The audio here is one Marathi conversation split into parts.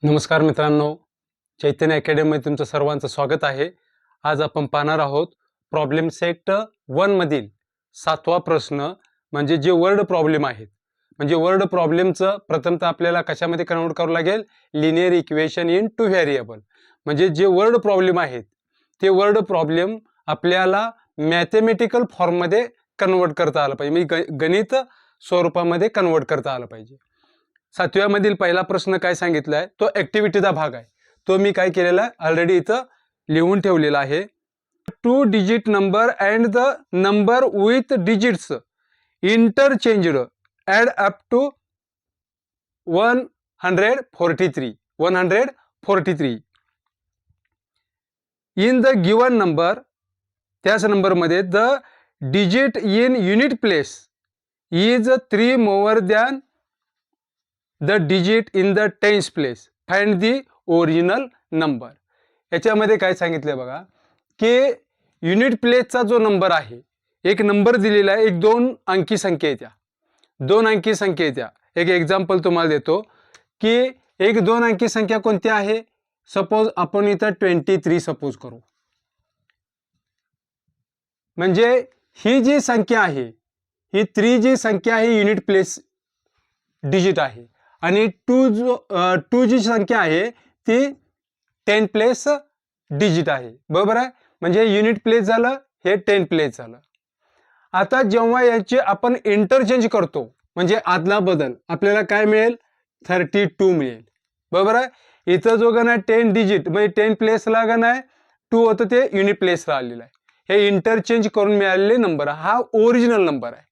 नमस्कार मित्रांनो, चैतन्य अकॅडमीमध्ये तुमचं सर्वांचं स्वागत आहे. आज आपण पाहणार आहोत प्रॉब्लेम सेट 1 मधील 7वा प्रश्न, म्हणजे जे वर्ड प्रॉब्लेम आहेत. म्हणजे वर्ड प्रॉब्लेमचं प्रथमतः आपल्याला कशामध्ये कन्वर्ट करावं लागेल, linear equation in two variable. म्हणजे जे वर्ड प्रॉब्लेम आहेत ते वर्ड प्रॉब्लेम आपल्याला मॅथेमॅटिकल फॉर्ममध्ये कन्वर्ट करता आलं पाहिजे, म्हणजे गणित स्वरूपामध्ये कन्वर्ट करता आलं पाहिजे. 7व्या मधील पहिला प्रश्न काय सांगितला आहे, तो ऍक्टिव्हिटीचा भाग आहे. तो मी काय केलेला आहे, ऑलरेडी इथं लिहून ठेवलेला आहे. 2 digit number and the number with digits interchanged add up to 143 in the given number. त्याच नंबरमध्ये the digit in unit place is 3 more than the digit in the tens place. Find the original number. याच्यामध्ये काय सांगितलं बघा, की युनिट प्लेसचा जो नंबर आहे, एक नंबर दिलेला आहे, एक 2 अंकी संख्या येत्या, 2 अंकी संख्या येत्या. एक एक्झाम्पल तुम्हाला देतो की एक 2 अंकी संख्या कोणती आहे. सपोज आपण इथं 23 सपोज करू. म्हणजे ही जी संख्या आहे, ही 3 जी संख्या आहे युनिट प्लेस डिजिट आहे, आणि 2 जी संख्या आहे ती 10 प्लेस डिजिट आहे. बरोबर आहे. म्हणजे युनिट प्लेस झालं, हे 10 प्लेस झालं. आता जेव्हा याचे आपण इंटरचेंज करतो, म्हणजे आदला बदल, आपल्याला काय मिळेल, 32 मिळेल. बरोबर आहे. इथं जो गण आहे 10 डिजिट, म्हणजे 10 प्लेसला गण आहे 2 होतं, ते युनिट प्लेसला आलेलं आहे. हे इंटरचेंज करून मिळालेले नंबर, हा ओरिजिनल नंबर आहे.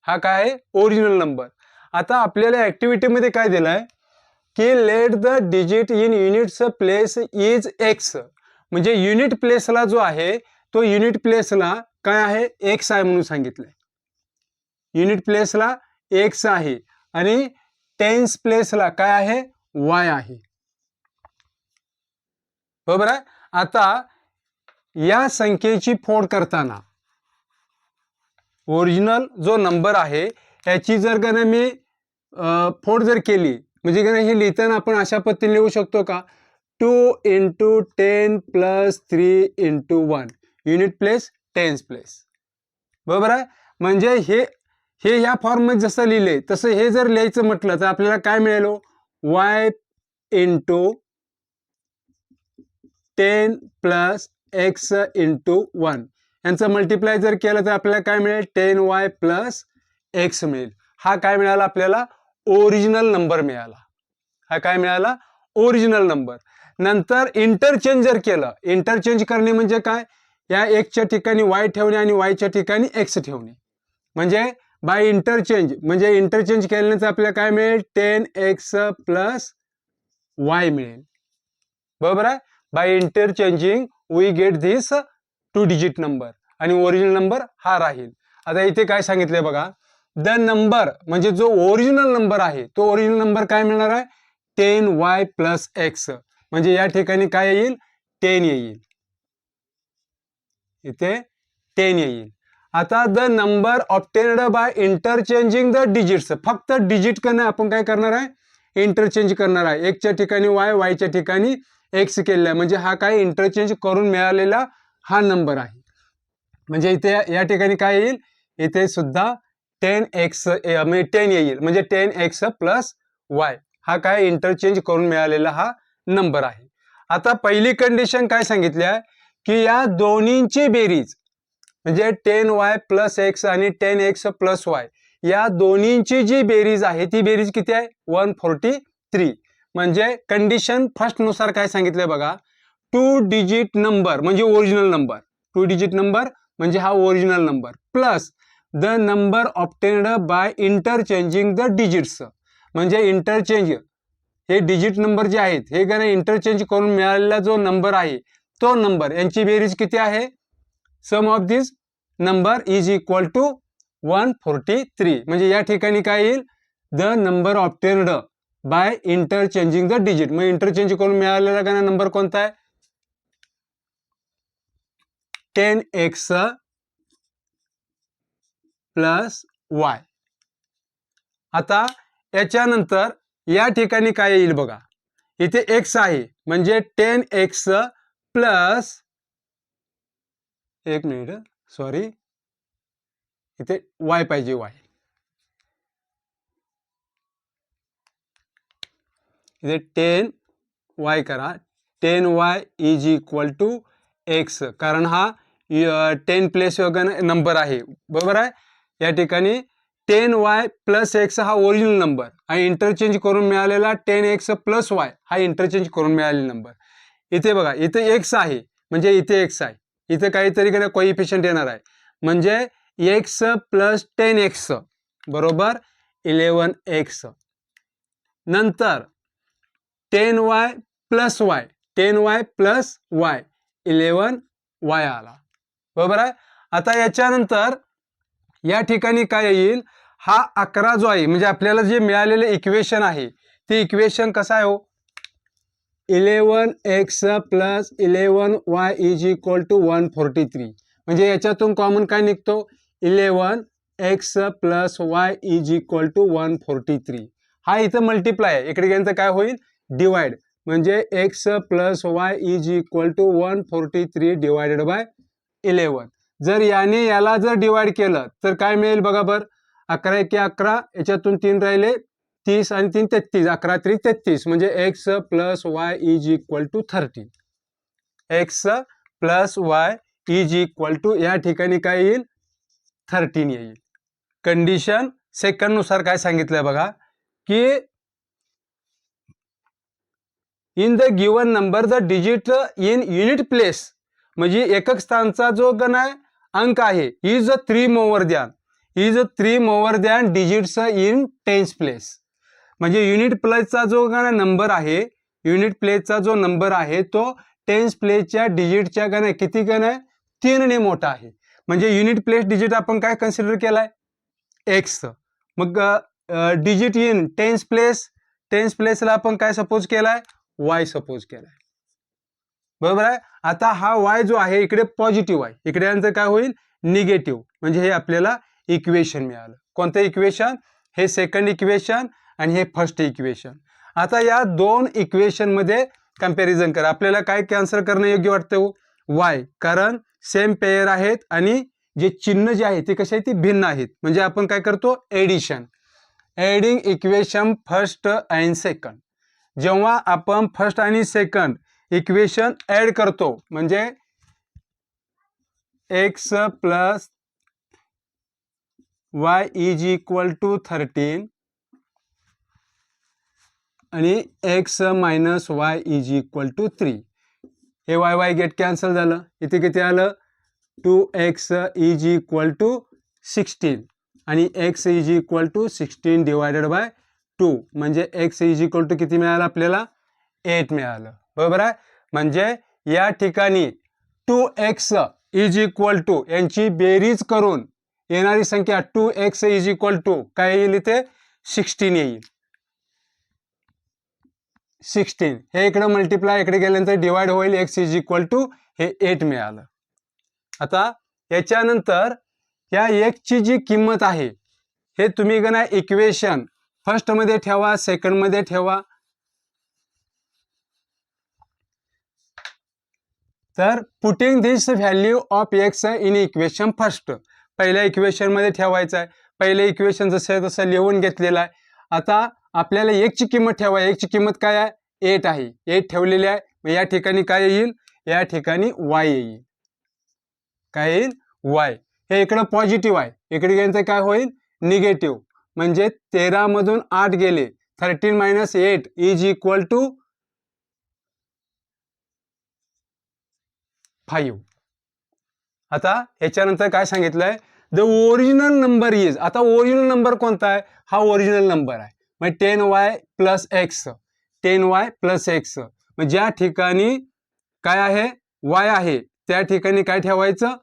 हा काय आहे, ओरिजिनल नंबर. आता आपल्याला ऍक्टिव्हिटीमध्ये काय दिलंय, की let the digit in units place is x. म्हणजे युनिट प्लेसला जो आहे तो युनिट प्लेसला काय आहे, एक्स आहे म्हणून सांगितलंय. युनिट प्लेसला एक्स आहे आणि टेन्स प्लेसला काय आहे, वाय आहे. बरोबर आहे. आता या संख्येची फोड करताना ओरिजिनल जो नंबर आहे याची जर का मी फोड जर केली, म्हणजे हे लिहिताना आपण अशा पद्धतीने लिहू शकतो का, 2 × 10 + 3 × 1 युनिट प्लेस टेन्स प्लेस. बरोबर आहे. म्हणजे हे या फॉर्म मध्ये जसं लिहिले तसं हे जर लिहायचं म्हटलं तर आपल्याला काय मिळेल, y × 10 + x × 1 यांचं मल्टिप्लाय जर केलं तर आपल्याला काय मिळेल, 10y + x मिळेल. हा काय मिळाला, आपल्याला ओरिजिनल नंबर मिळाला. हा काय मिळाला, ओरिजिनल नंबर. नंतर इंटरचेंज जर केलं, इंटरचेंज करणे म्हणजे काय, या एक्सच्या ठिकाणी y ठेवणे आणि yच्या ठिकाणी x ठेवणे. म्हणजे बाय इंटरचेंज, म्हणजे इंटरचेंज केल्यानंतर आपल्याला काय मिळेल, 10x + y मिळेल. बरोबर आहे. By interchanging we get this 2 digit number, आणि ओरिजिनल नंबर हा राहील. आता इथे काय सांगितलंय बघा, द नंबर, म्हणजे जो ओरिजिनल नंबर आहे तो ओरिजिनल नंबर काय मिळणार आहे, 10y + x. म्हणजे या ठिकाणी काय येईल, 10 येईल, इथे 10 येईल. आता the number obtained by interchanging the digits, फक्त डिजिट करणं आपण काय करणार आहे, इंटरचेंज करणार आहे. एक्सच्या ठिकाणी y, yच्या ठिकाणी x केलेला आहे. म्हणजे हा काय इंटरचेंज करून मिळालेला हा नंबर आहे. म्हणजे इथे या ठिकाणी काय येईल, इथे सुद्धा 10x म्हणजे 10 येईल, म्हणजे 10x + y हा काय इंटरचेंज करून मिळालेला हा नंबर आहे. आता पहिली कंडिशन काय सांगितली आहे, की या दोन्हींची बेरीज, म्हणजे 10y + x आणि 10x + y या दोन्हींची जी बेरीज आहे ती बेरीज किती आहे, 143. म्हणजे कंडिशन फर्स्ट नुसार काय सांगितलंय बघा, 2 डिजिट नंबर म्हणजे ओरिजिनल नंबर, 2 डिजिट नंबर म्हणजे हा original number, plus the number obtained by interchanging the digits. म्हणजे इंटरचेंज, हे डिजिट नंबर जे आहेत हे गण इंटरचेंज करून मिळालेला जो नंबर आहे तो नंबर, यांची बेरीज किती आहे, sum of this number is equal to 143. म्हणजे या ठिकाणी काय येईल, the number obtained by interchanging the digit. मग इंटरचेंज करून मिळालेला गण नंबर कोणता आहे, 10x + y. आता याच्यानंतर या ठिकाणी काय येईल बघा, इथे एक्स आहे म्हणजे 10x प्लस, एक मिनिट सॉरी, इथे वाय पाहिजे, वाय इथे 10y करा, 10y is equal to x, कारण हा 10 प्लेस वगैरे नंबर आहे, बरोबर आहे. या ठिकाणी 10y प्लस एक्स हा ओरिजिनल नंबर आणि इंटरचेंज करून मिळालेला 10x प्लस वाय हा इंटरचेंज करून मिळालेला नंबर. इथे बघा, इथे एक्स आहे म्हणजे इथे एक्स आहे, इथे काहीतरी कोइफिशियंट येणार आहे म्हणजे एक्स प्लस 10x बरोबर 11x. नंतर 10y plus y, 10y plus y 11y आला, बरोबर आहे. आता याच्यानंतर या ठिकाणी काय येईल, हा 11 जो आहे म्हणजे आपल्याला जे मिळालेले इक्वेशन आहे ते इक्वेशन कसं आहे हो, 11x plus 11y is equal to 143. म्हणजे याच्यातून कॉमन काय निघतो, 11x plus y is equal to 143. हा इथं मल्टिप्लाय आहे, इकडे गेल्यानंतर काय होईल, डिवाइड, म्हणजे x plus y is equal to 143 divided by 11. जर याने याला जर डिवाइड केलं तर काय मिळेल बघा बरं, 11 एके 11, याच्यातून 3 राहिले 30 आणि 3 33, 11 3 33, म्हणजे x plus y is equal to 13. x plus y is equal to या ठिकाणी काय येईल, 13 येईल. कंडिशन सेकंड नुसार काय सांगितलंय बघा की in the given number the digit in unit place, म्हणजे एकक स्थानचा जो अंक आहे is 3 more than, is 3 more than digits in tens place. म्हणजे युनिट प्लेसचा जो नंबर आहे, युनिट प्लेसचा जो नंबर आहे तो टेन्स प्लेसच्या डिजिटच्या किती 3 ने मोठा आहे. म्हणजे युनिट प्लेस डिजिट आपण काय कन्सिडर केलाय, एक्स. मग digit in tens place, tens प्लेसला आपण काय सपोज केलाय, वाय सपोज केलाय, बरोबर आहे. आता हा वाय जो आहे इकडे पॉझिटिव्ह आहे, इकडे नंतर काय होईल, निगेटिव्ह. म्हणजे हे आपल्याला इक्वेशन मिळालं. कोणतं इक्वेशन, हे सेकंड इक्वेशन आणि हे फर्स्ट इक्वेशन. आता या दोन इक्वेशन मध्ये कंपॅरिझन करा, आपल्याला काय कॅन्सल करणं योग्य वाटतं हो, वाय, कारण सेम पेयर आहेत आणि जे चिन्ह जे आहे ते कसे आहेत, ते भिन्न आहेत. म्हणजे आपण काय करतो, addition, adding equation first and second. जेव्हा आपण फर्स्ट आणि सेकंड इक्वेशन ऍड करतो म्हणजे x plus y is equal to 13 आणि x minus y is equal to 3, हे वाय वाय गेट कॅन्सल झालं. इथे किती आलं, 2x इज इक्वल टू 16 आणि x is equal to 16 divided by 2, म्हणजे x इज इक्वल टू किती मिळालं आपल्याला, 8 मिळालं, बरोबर आहे. म्हणजे या ठिकाणी 2x इज इक्वल टू यांची बेरीज करून येणारी संख्या 2x इज इक्वल टू काय येईल, इथे 16 येईल. 16 हे इकडे मल्टिप्लाय, इकडे गेल्यानंतर डिवाइड होईल, x इज इक्वल टू हे 8 मिळालं. आता याच्यानंतर या x ची जी किंमत आहे हे तुम्ही इक्वेशन फर्स्ट मध्ये ठेवा, सेकंड मध्ये ठेवा. तर putting this value of x in equation first, पहिल्या इक्वेशन मध्ये ठेवायचं आहे. पहिल्या इक्वेशन जसं तसं लिहून घेतलेलं आहे. आता आपल्याला x ची किंमत ठेवा, x ची किंमत काय आहे, 8 आहे, 8 ठेवलेली आहे. मग या ठिकाणी काय येईल, या ठिकाणी y येईल, काय येईल, y. हे इकडे पॉझिटिव्ह आहे, इकडे गेल्यानंतर काय होईल, निगेटिव्ह. म्हणजे 13 मधून 8 गेले, 13 मायनस 8 इज इक्वल टू 5. आता याच्यानंतर काय सांगितलंय, द ओरिजिनल नंबर इज, आता ओरिजिनल नंबर कोणता आहे, हा ओरिजिनल नंबर आहे. मग 10y plus x, 10y plus x. मग ज्या ठिकाणी काय आहे, y आहे त्या ठिकाणी काय ठेवायचं,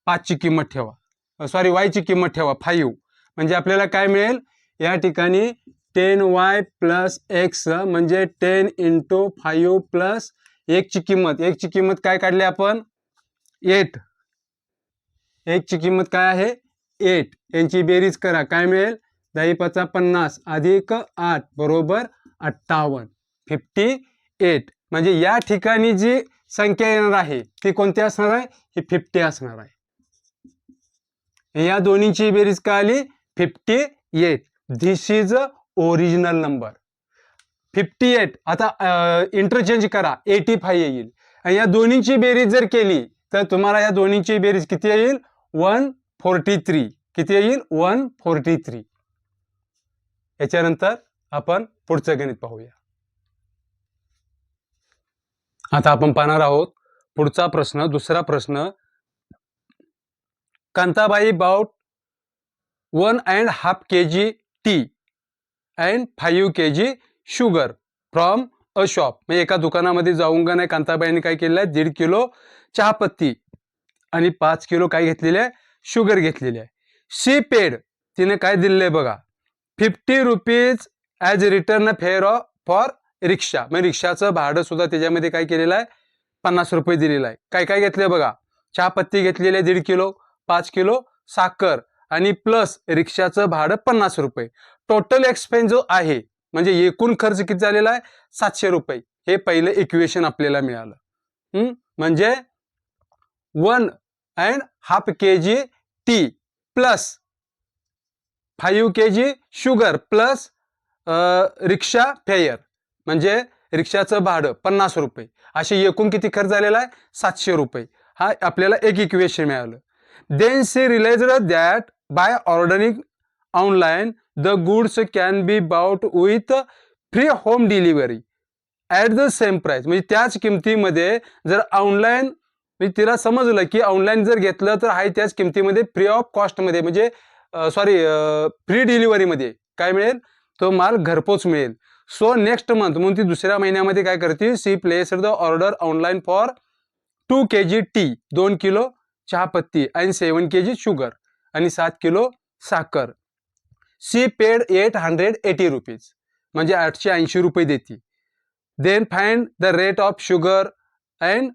5 ची किंमत ठेवा, सॉरी y ची किंमत ठेवा 5. म्हणजे आपल्याला काय मिळेल, या ठिकाणी 10y प्लस एक्स म्हणजे 10 इंटू 5 प्लस एक ची किंमत काय काढली आपण, 8. एक ची किंमत काय आहे, 8. यांची बेरीज करा, काय मिळेल, 10 × 5 = 50 अधिक 8 बरोबर 58. 58 म्हणजे या ठिकाणी जी संख्या येणार आहे ती कोणती असणार आहे, ही 50 असणार आहे. या दोन्हीची बेरीज काय आली, 58. This is a original number. 58 आता इंटरचेंज करा, 85 येईल. आणि या दोन्हीची बेरीज जर केली तर तुम्हाला या दोन्हीची बेरीज किती येईल, 143. किती येईल, 143. याच्यानंतर आपण पुढचं गणित पाहूया. आता आपण पाहणार आहोत पुढचा प्रश्न, दुसरा प्रश्न. Kantabai bought 1.5 kg tea and 5 kg sugar from a shop. म्हणजे एका दुकानामध्ये जाऊन का नाही कांताबाईने काय केलेलं आहे, 1.5 किलो चहापत्ती आणि 5 किलो काय घेतलेले आहे, शुगर घेतलेली आहे. शी पेड, तिने काय दिलेलं आहे बघा, 50 rupees as return fare for rickshaw. म्हणजे रिक्षाचं भाडं सुद्धा त्याच्यामध्ये काय केलेलं आहे, 50 रुपये दिलेलं आहे. काय काय घेतलंय बघा, चहापत्ती घेतलेली आहे 1.5 किलो, 5 किलो साखर आणि प्लस रिक्षाचं भाडं 50 रुपये. टोटल एक्सपेन्स जो आहे म्हणजे एकूण खर्च किती झालेला आहे, 700 रुपये. हे पहिलं इक्वेशन आपल्याला मिळालं. म्हणजे 1.5 kg tea plus 5 kg sugar plus rickshaw fare म्हणजे रिक्षाचं भाडं 50 रुपये, असे एकूण किती खर्च झालेला आहे, 700 रुपये. हा आपल्याला एक इक्वेशन मिळालं. Then she realized that by ordering online the goods can be bought with free home delivery at the same price. म्हणजे त्याच किमतीमध्ये जर ऑनलाईन, म्हणजे तिला समजलं की ऑनलाईन जर घेतलं तर आहे त्याच किमतीमध्ये फ्री ऑफ कॉस्टमध्ये, म्हणजे फ्री डिलिव्हरीमध्ये काय मिळेल, तो माल घरपोच मिळेल. सो नेक्स्ट मंथ म्हणून ती दुसऱ्या महिन्यामध्ये काय करते, she placed the order online for 2 kg tea, 2 kilo चहापत्ती आणि 7 kg शुगर आणि 7 किलो साखर. सी पेड 880 रुपीज म्हणजे 880 रुपये देते. Then find the rate of sugar and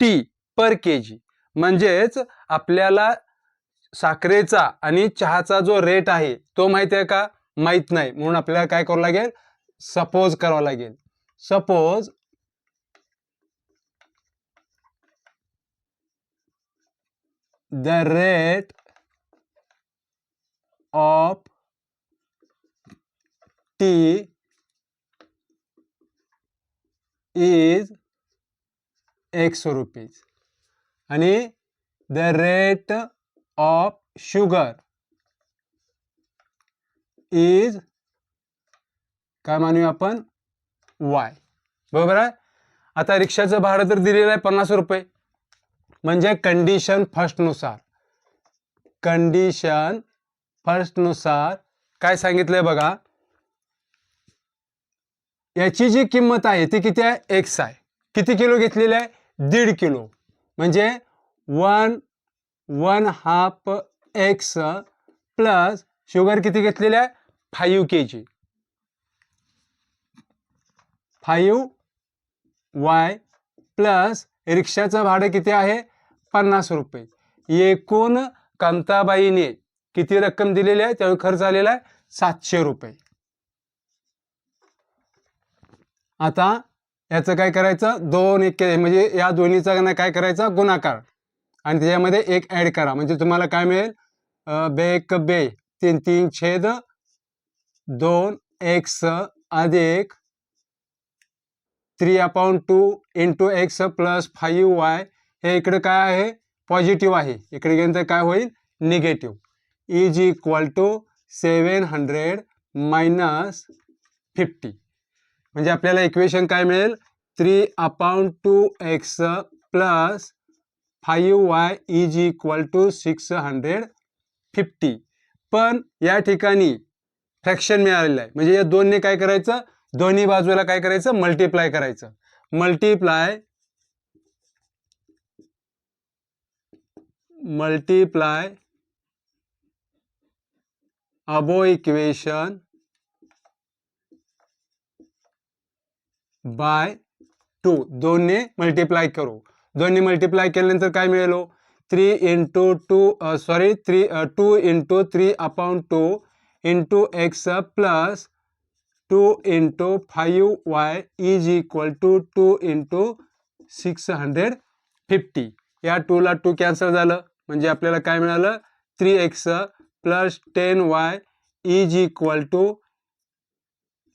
tea per kg. म्हणजेच आपल्याला साखरेचा आणि चहाचा जो रेट आहे तो माहिती आहे का, माहित नाही. म्हणून आपल्याला काय करावं लागेल, सपोज करावं लागेल. Suppose the rate of tea is X rupees आणि the rate of sugar is काय मानूया आपण, Y. बरोबर आहे. आता रिक्षाचं भाडं तर दिलेलं आहे 50 रुपये. म्हणजे कंडिशन फर्स्ट नुसार काय सांगितलंय बघा, याची जी किंमत आहे ती किती आहे, X आहे. किती किलो घेतलेले आहे, 1.5 किलो. म्हणजे 1.5 X प्लस शुगर किती घेतलेले आहे, 5 kg. 5Y प्लस रिक्षाचं भाडं किती आहे, 50 रुपये. एकूण कांताबाईने किती रक्कम दिलेली आहे, त्यावेळी खर्च आलेला आहे 700 रुपये. आता याचं काय करायचं, 2 1 म्हणजे या दोन्हीचा काय करायचा, गुणाकार आणि त्याच्यामध्ये 1 ऍड करा. म्हणजे तुम्हाला काय मिळेल, 3 3 छेद 2x अधिक 3/2 इंटू X प्लस 5Y. हे इकडे काय आहे, पॉझिटिव्ह आहे. इकडे गेल्यानंतर काय होईल, negative. Is equal to 700 minus 50. म्हणजे आपल्याला इक्वेशन काय मिळेल, 3/2x plus 5y is equal to 650. पण या ठिकाणी फ्रॅक्शन मिळालेलं आहे. म्हणजे या दोनने काय करायचं, दोन्ही बाजूला काय करायचं, मल्टिप्लाय करायचं. Multiply above equation by 2. दोनने मल्टिप्लाय करू. दोन्ही मल्टिप्लाय केल्यानंतर काय मिळेल, 2 into 3/2 into X plus 2 into 5y is equal to 2 into 650. या 2 ला 2 कॅन्सल झालं म्हणजे आपल्याला काय मिळालं 3x plus 10y is equal to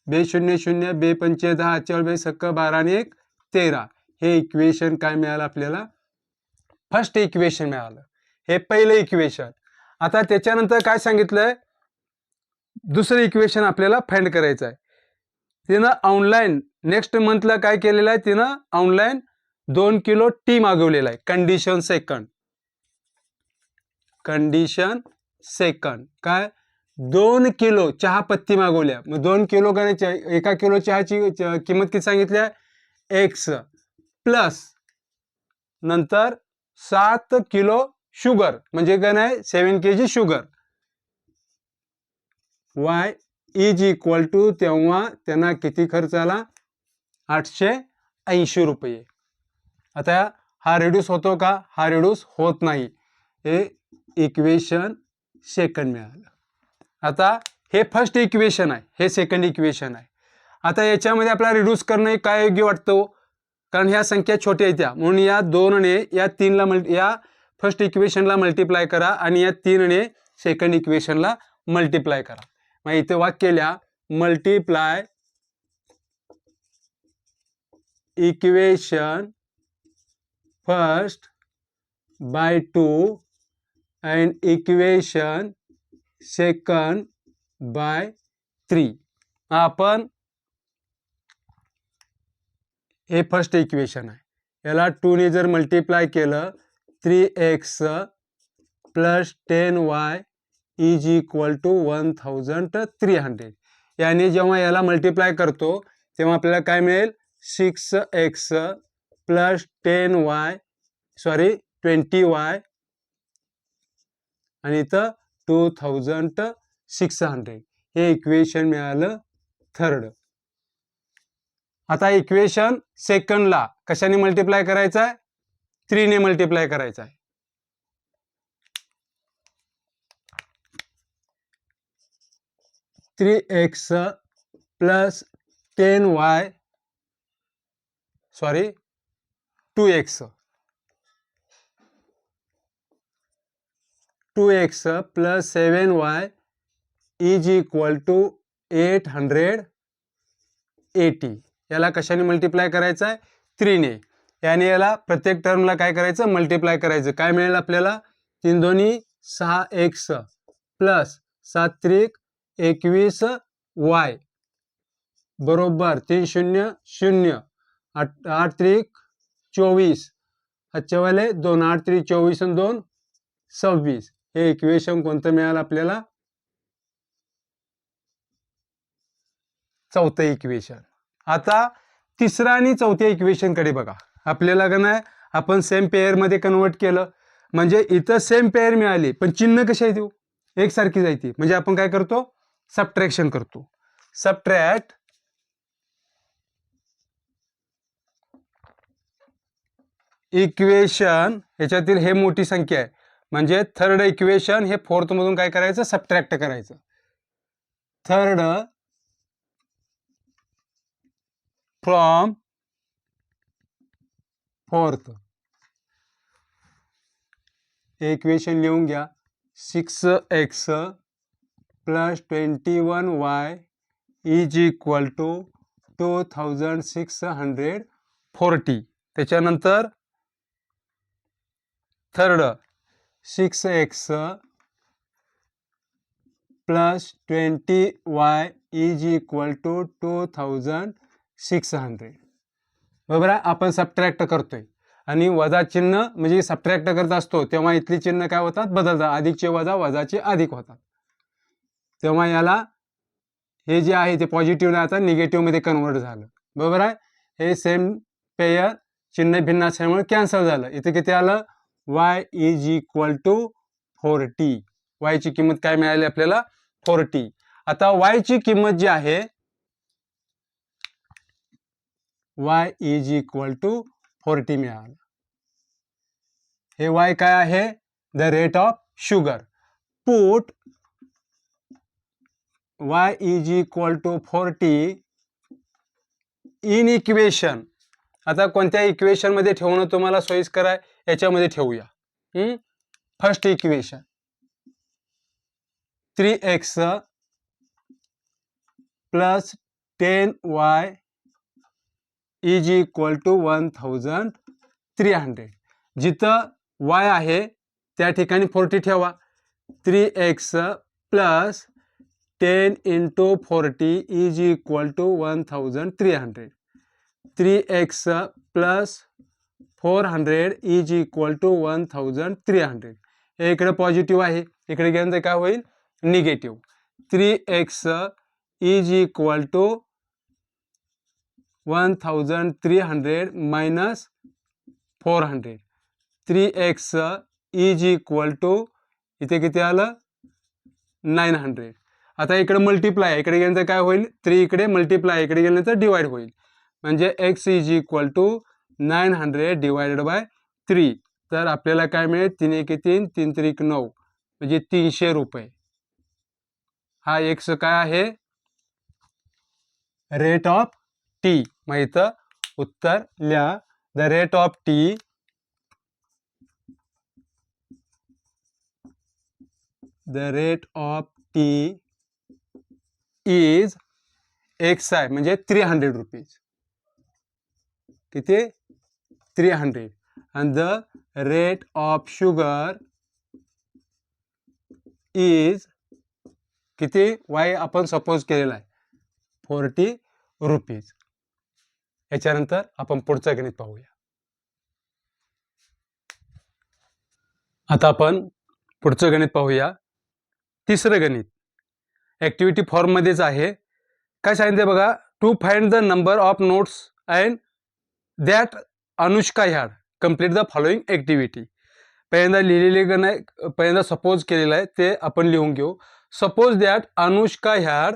2 0 0 2 5 10 4 2 6 12 आणि 1 13. हे इक्वेशन काय मिळालं आपल्याला फर्स्ट इक्वेशन मिळालं. हे पहिलं इक्वेशन. आता त्याच्यानंतर काय सांगितलंय दुसरं इक्वेशन आपल्याला फाइंड करायचं आहे. तिनं ऑनलाईन नेक्स्ट मंथला काय केलेलं आहे तिनं ऑनलाईन 2 किलो टी मागवलेला आहे. कंडिशन सेकंड काय 2 किलो चहा पत्ती मागवल्या. मग 2 किलो करायच्या 1 किलो चहाची किंमत किती सांगितली आहे x प्लस नंतर 7 किलो शुगर म्हणजे काय नाही 7 kg sugar y is equal to तेव्हा त्यांना किती खर्च आला 880 रुपये. आता हा रिड्यूस होतो का हा रिड्यूस होत नाही. हे इक्वेशन सेकंड मिळालं. आता हे फर्स्ट इक्वेशन आहे हे सेकंड इक्वेशन आहे. आता याच्यामध्ये आपल्याला रिड्यूस करणं काय योग्य वाटतं कारण ह्या संख्या छोट्या आहेत त्या म्हणून या 2 ने या 3 ला या फर्स्ट इक्वेशनला मल्टिप्लाय करा आणि या 3 ने सेकंड इक्वेशनला मल्टिप्लाय करा. मग इथे वाक्य लिहा multiply equation first by 2 and equation second by 3. आपण हे फर्स्ट इक्वेशन आहे याला 2 ने जर मल्टिप्लाय केलं 3x plus 10y is equal to 1300. याने जेव्हा याला मल्टिप्लाय करतो तेव्हा आपल्याला काय मिळेल 6x प्लस 20y आणि इथं 2600. हे इक्वेशन मिळालं थर्ड. आता इक्वेशन सेकंडला कशाने मल्टिप्लाय करायचं आहे 3 ने मल्टिप्लाय करायचं आहे. 3x plus 10y 2x plus 7y is equal to 880. याला कशाने मल्टिप्लाय करायचं आहे 3 ने. याने याला प्रत्येक टर्मला काय करायचं मल्टिप्लाय करायचं. काय मिळेल आपल्याला 3 दोन्ही 6x प्लस 7 त्रिक 21y बरोबर 3 0 0 8 त्रिक 24 अच्छेवाले 2 8 त्रिक 24 आणि 2 26. हे इक्वेशन कोणतं मिळालं आपल्याला चौथं इक्वेशन. आता तिसरा आणि चौथ्या इक्वेशन कडे बघा. आपल्याला का नाही आपण सेम पेअर मध्ये कन्वर्ट केलं म्हणजे इथं सेम पेअर मिळाली पण चिन्ह कशी आहे एकसारखी जायती म्हणजे आपण काय करतो सबट्रॅक्शन करतो. सबट्रॅक्ट इक्वेशन याच्यातील हे मोठी संख्या आहे म्हणजे थर्ड इक्वेशन हे फोर्थ मधून काय करायचं सबट्रॅक्ट करायचं. थर्ड फ्रॉम फोर्थ इक्वेशन लिहून घ्या 6x plus 21y is equal to 2640. त्याच्यानंतर third 6x plus 20y is equal to 2600. बरोबर आहे. आपण सबट्रॅक्ट करतोय आणि वजा चिन्ह म्हणजे सबट्रॅक्ट करत असतो तेव्हा इथली चिन्ह काय होतात बदलतात. अधिकचे वजा वजाचे अधिक होतात. तेव्हा याला हे जे आहे ते पॉझिटिव्ह आता निगेटिव्ह मध्ये कन्वर्ट झालं. बरोबर आहे. हे सेम पेयर चिन्ह भिन्न असल्यामुळे कॅन्सल झालं. इथे किती आलं y is equal to 40. y ची किंमत काय मिळाली आपल्याला 40. आता y ची किंमत जी आहे y इज इक्वल टू 40 मिळालं. हे y काय आहे the rate of sugar. Put y is equal to 40 in equation. आता कोणत्या इक्वेशन मध्ये ठेवणं तुम्हाला सोयीस्कर आहे याच्यामध्ये ठेवूया. First equation 3x plus 10y is equal to 1300. जिथं y आहे त्या ठिकाणी 40 ठेवा. 3x plus 10 into 40 is equal to 1300. 3x plus 400 is equal to 1300. इकडे पॉझिटिव्ह आहे, इकडे गेल्यानंतर काय होईल negative. 3x is equal to 1300 minus 400. 3x is equal to इथे किती आलं 900. आता इकडे मल्टिप्लाय आहे, इकडे गेल्यानंतर काय होईल 3 इकडे मल्टिप्लाय इकडे गेल्यानंतर डिवाइड होईल. म्हणजे x is equal to 900 divided by 3. तर आपल्याला काय मिळेल 3 1 3 3 3 9 म्हणजे 300 रुपये. हा x काय आहे रेट ऑफ टी. माहित उत्तर लिहा. The rate of tea is x आहे म्हणजे 300 रुपीज. किती 300. and the rate of sugar is किती y आपण सपोज केलेला आहे 40 रुपीज. याच्यानंतर आपण पुढचं गणित पाहूया. आता आपण पुढचं गणित पाहूया. तिसरं गणित ऍक्टिव्हिटी फॉर्म मध्येच आहे. काय सांगितलं बघा, to find the number of notes and that Anushka had complete the following activity. पहिल्यांदा लिहिलेले गणित पहिल्यांदा सपोज केलेलं आहे ते आपण लिहून घेऊ. Suppose that Anushka had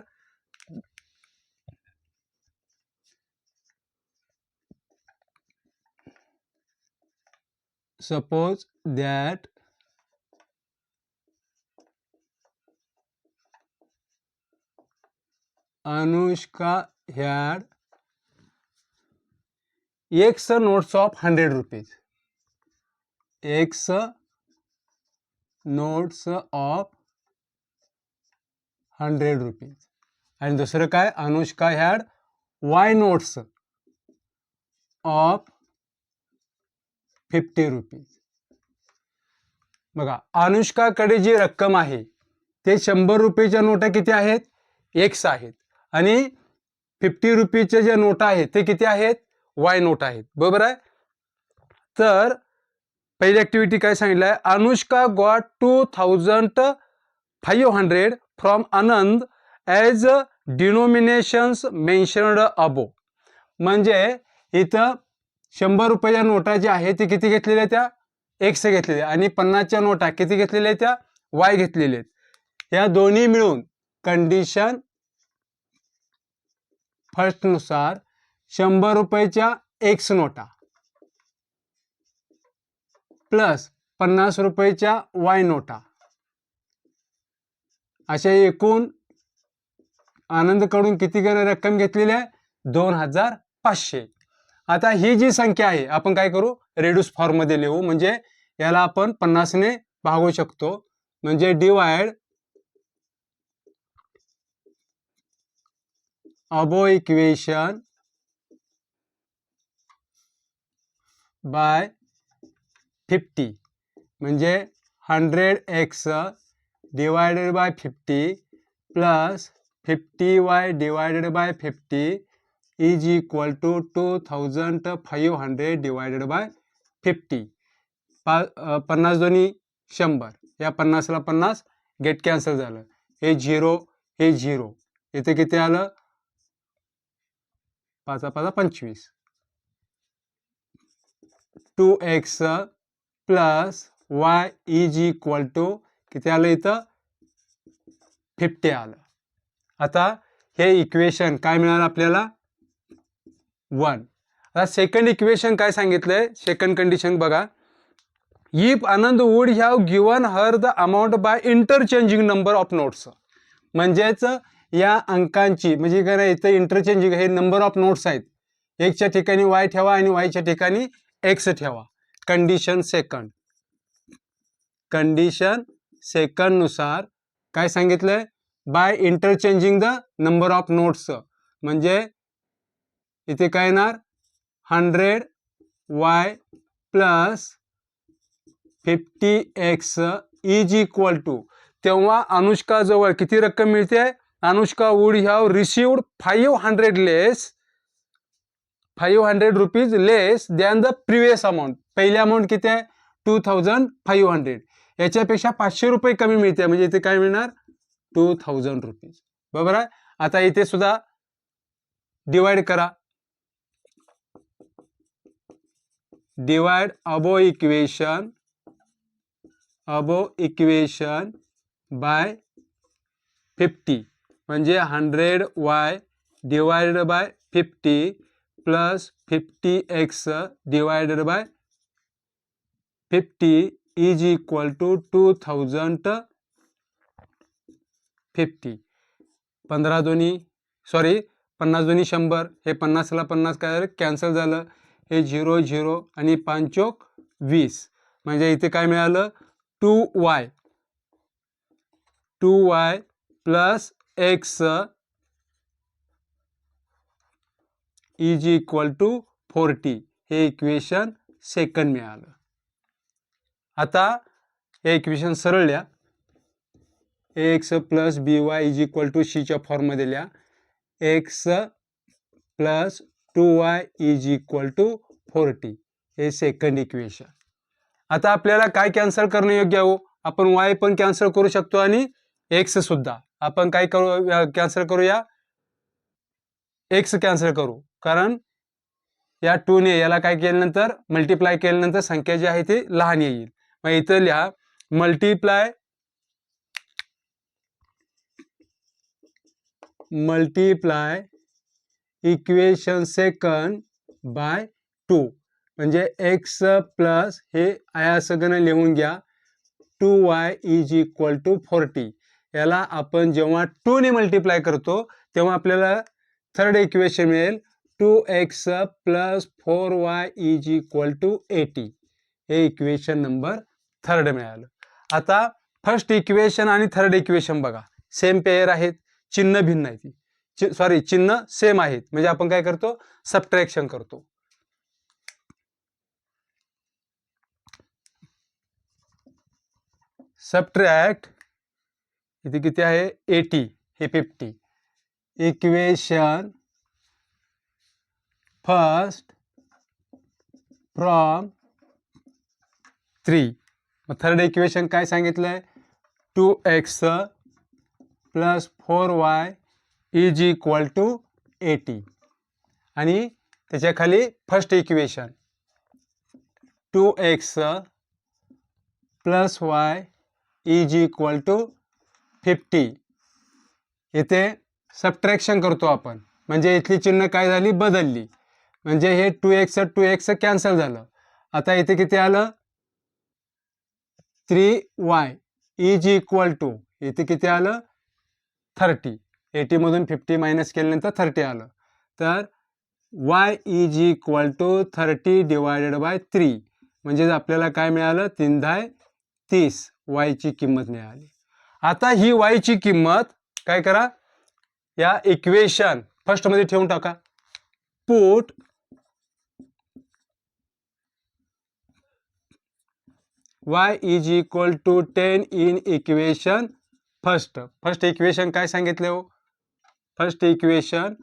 X notes of 100 rupees. X notes of 100 rupees. आणि दुसरं काय Anushka had Y notes of 50 rupees. बघा अनुष्काकडे जी रक्कम आहे ते 100 रुपयाच्या नोटा किती आहेत X आहेत आणि 50 रुपयाच्या ज्या नोटा आहेत ते किती आहेत Y नोट आहेत. बरोबर आहे. तर पहिली ऍक्टिव्हिटी काय सांगितलंय, Anushka got 2500 from Anand as denominations mentioned above. म्हणजे इथं 100 रुपयाच्या नोटा ज्या आहेत ते किती घेतलेल्या त्या X घेतलेल्या आणि 50च्या नोटा किती घेतलेल्या त्या Y घेतलेल्या आहेत. या दोन्ही मिळून कंडिशन फर्स्ट नुसार 100 रुपयाच्या X नोटा प्लस 50 रुपयाच्या Y नोटा अशा एकूण आनंदकडून किती रक्कम घेतलेली आहे 2500. आता ही जी संख्या आहे आपण काय करू रेड्यूस फॉर्म मध्ये लिहू. म्हणजे याला आपण 50 ने भागू शकतो. म्हणजे डिवाइड अबो इक्वेशन बाय 50. म्हणजे 100x divided by 50 plus 50y divided by 50 is equal to 2500 divided by 50. 50 दोन्ही 100. या 50 ला 50 गेट कॅन्सल झालं. हे 0 हे 0. इथे किती आलं 5 5 25. 2x plus y is equal to किती आलं इथं 50 आलं. आता हे इक्वेशन काय मिळालं आपल्याला 1. आता सेकंड इक्वेशन काय सांगितलंय सेकंड कंडिशन बघा. If Anand would have given her the amount by interchanging number of notes. म्हणजेच या अंकांची म्हणजे काय नाही, इथं इंटरचेंजिंग हे नंबर ऑफ नोट्स आहेत. एक्सच्या ठिकाणी वाय ठेवा आणि वायच्या ठिकाणी एक्स ठेवा. कंडिशन सेकंड नुसार काय सांगितलंय, bye interchanging the number of notes, म्हणजे इथे काय येणार 100y plus 50x is equal to, तेव्हा अनुष्का जवळ किती रक्कम मिळते, Anushka would have received 500 rupees less than the previous amount. पहिली अमाऊंट किती आहे 2500, याच्यापेक्षा 500 रुपये कमी मिळते, म्हणजे इथे काय मिळणार 2000 रुपीज. बरोबर आहे. आता इथे सुद्धा डिवाइड करा, डिवाइड अबो इक्वेशन बाय 50, म्हणजे 100y divided by 50 plus 50x divided by 50 is equal to 2050. 50 दोन्ही 100, हे 50 ला 50 काय झालं कॅन्सल झालं, हे 0 0 आणि 5 चोक 20, म्हणजे इथे काय मिळालं 2y plus x is equal to 40, हे इक्वेशन सेकंड मिळालं. आता हे इक्वेशन सरळ लिहा, x plus b y is equal to सीच्या फॉर्ममध्ये लिहा, x plus 2y is equal to 40, हे सेकंड इक्वेशन. आता आपल्याला काय कॅन्सल करणं योग्य आहे, आपण y पण कॅन्सल करू शकतो आणि x सुद्धा. आपण काय करू कॅन्सल करूया, x कॅन्सल करू, कारण या 2 ने याला काय केल्यानंतर मल्टिप्लाय केल्यानंतर संख्या जी आहे ती लहान येईल. मग इथं लिहा मल्टिप्लाय इक्वेशन सेकंड बाय 2, म्हणजे x प्लस हे आया सगळं लिहून घ्या 2y इज इक्वल टू 40. याला आपण जेव्हा 2 ने मल्टिप्लाय करतो तेव्हा आपल्याला थर्ड इक्वेशन मिळेल 2x plus 4y is equal to 80, हे इक्वेशन नंबर थर्ड मिळालं. आता फर्स्ट इक्वेशन आणि थर्ड इक्वेशन बघा सेम पेअर आहेत, चिन्ह भिन्न आहेत, चिन्ह सेम आहेत, म्हणजे आपण काय करतो सबट्रॅक्शन करतो. सबट्रॅक्ट, इथे किती आहे 80, हे 50. Equation first from 3. मग थर्ड इक्वेशन काय सांगितलंय 2x plus 4y is equal to 80, आणि त्याच्या खाली first equation 2x plus y is equal to 50. इथे सबट्रॅक्शन करतो आपण, म्हणजे इथली चिन्ह काय झाली बदलली, म्हणजे हे 2x कॅन्सल झालं. आता इथे किती आलं 3y इज इक्वल टू, इथे किती आलं 30. 80 मधून 50 मायनस केल्यानंतर 30 आलं, तर y is equal to 30 divided by 3, म्हणजे आपल्याला काय मिळालं 3×30 y ची किंमत मिळाली. आता ही y ची किंमत काय करा या इक्वेशन फर्स्ट मध्ये ठेवून टाका, put y is equal to 10 in equation first. First equation काय सांगितले हो, first equation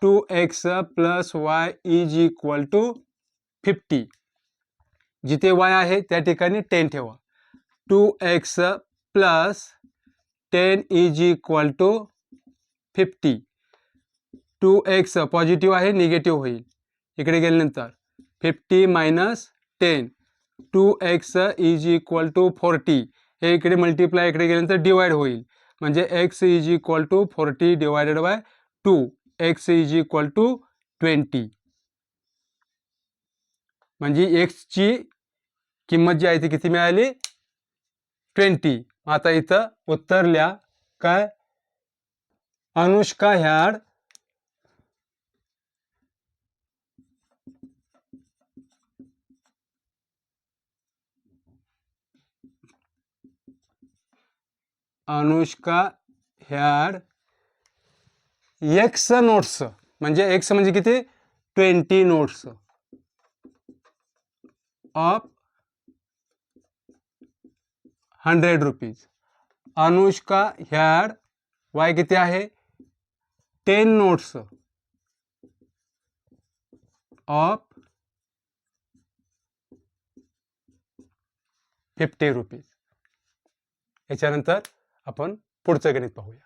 2x plus y is equal to 50, जिथे y आहे त्या ठिकाणी 10 ठेवा, 2x plus 10 is equal to 50. 2x positive आहे निगेटिव्ह होईल, इकडे गेल्यानंतर 50 minus 10, 2x is equal to 40, हे इकडे मल्टिप्लाय इकडे गेल्यानंतर डिवाइड होईल, म्हणजे x is equal to 40 divided by 2, x is equal to 20, म्हणजे x ची किंमत जी आहे ती किती मिळाली 20. आता इथं उत्तर लिहा काय अनुष्का had एक्स नोट्स, म्हणजे एक्स म्हणजे किती 20 notes of 100 rupees. Anushka had Y किती आहे 10 नोट्स ऑफ 50 रुपीज. याच्यानंतर आपण पुढचं गणित पाहूया.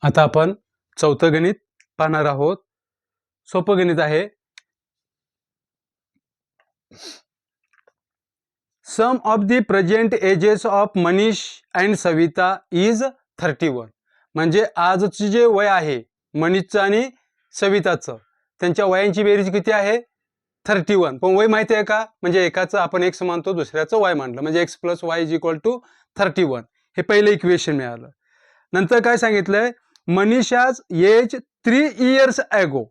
आता आपण चौथं गणित पाहणार आहोत. सोपं गणित आहे. Sum of the present ages of Manish and Savita is 31. म्हणजे आजचे जे वय आहे मनीषचं आणि सविताचं, त्यांच्या वयांची बेरीज किती आहे 31. पण वय माहिती आहे का, म्हणजे एकाचं आपण एक्स मानतो दुसऱ्याचं वाय मानलं, म्हणजे x plus y is equal to 31. हे पहिलं इक्वेशन मिळालं. नंतर काय सांगितलंय, मनीषाज एज 3 इयर्स ॲगो,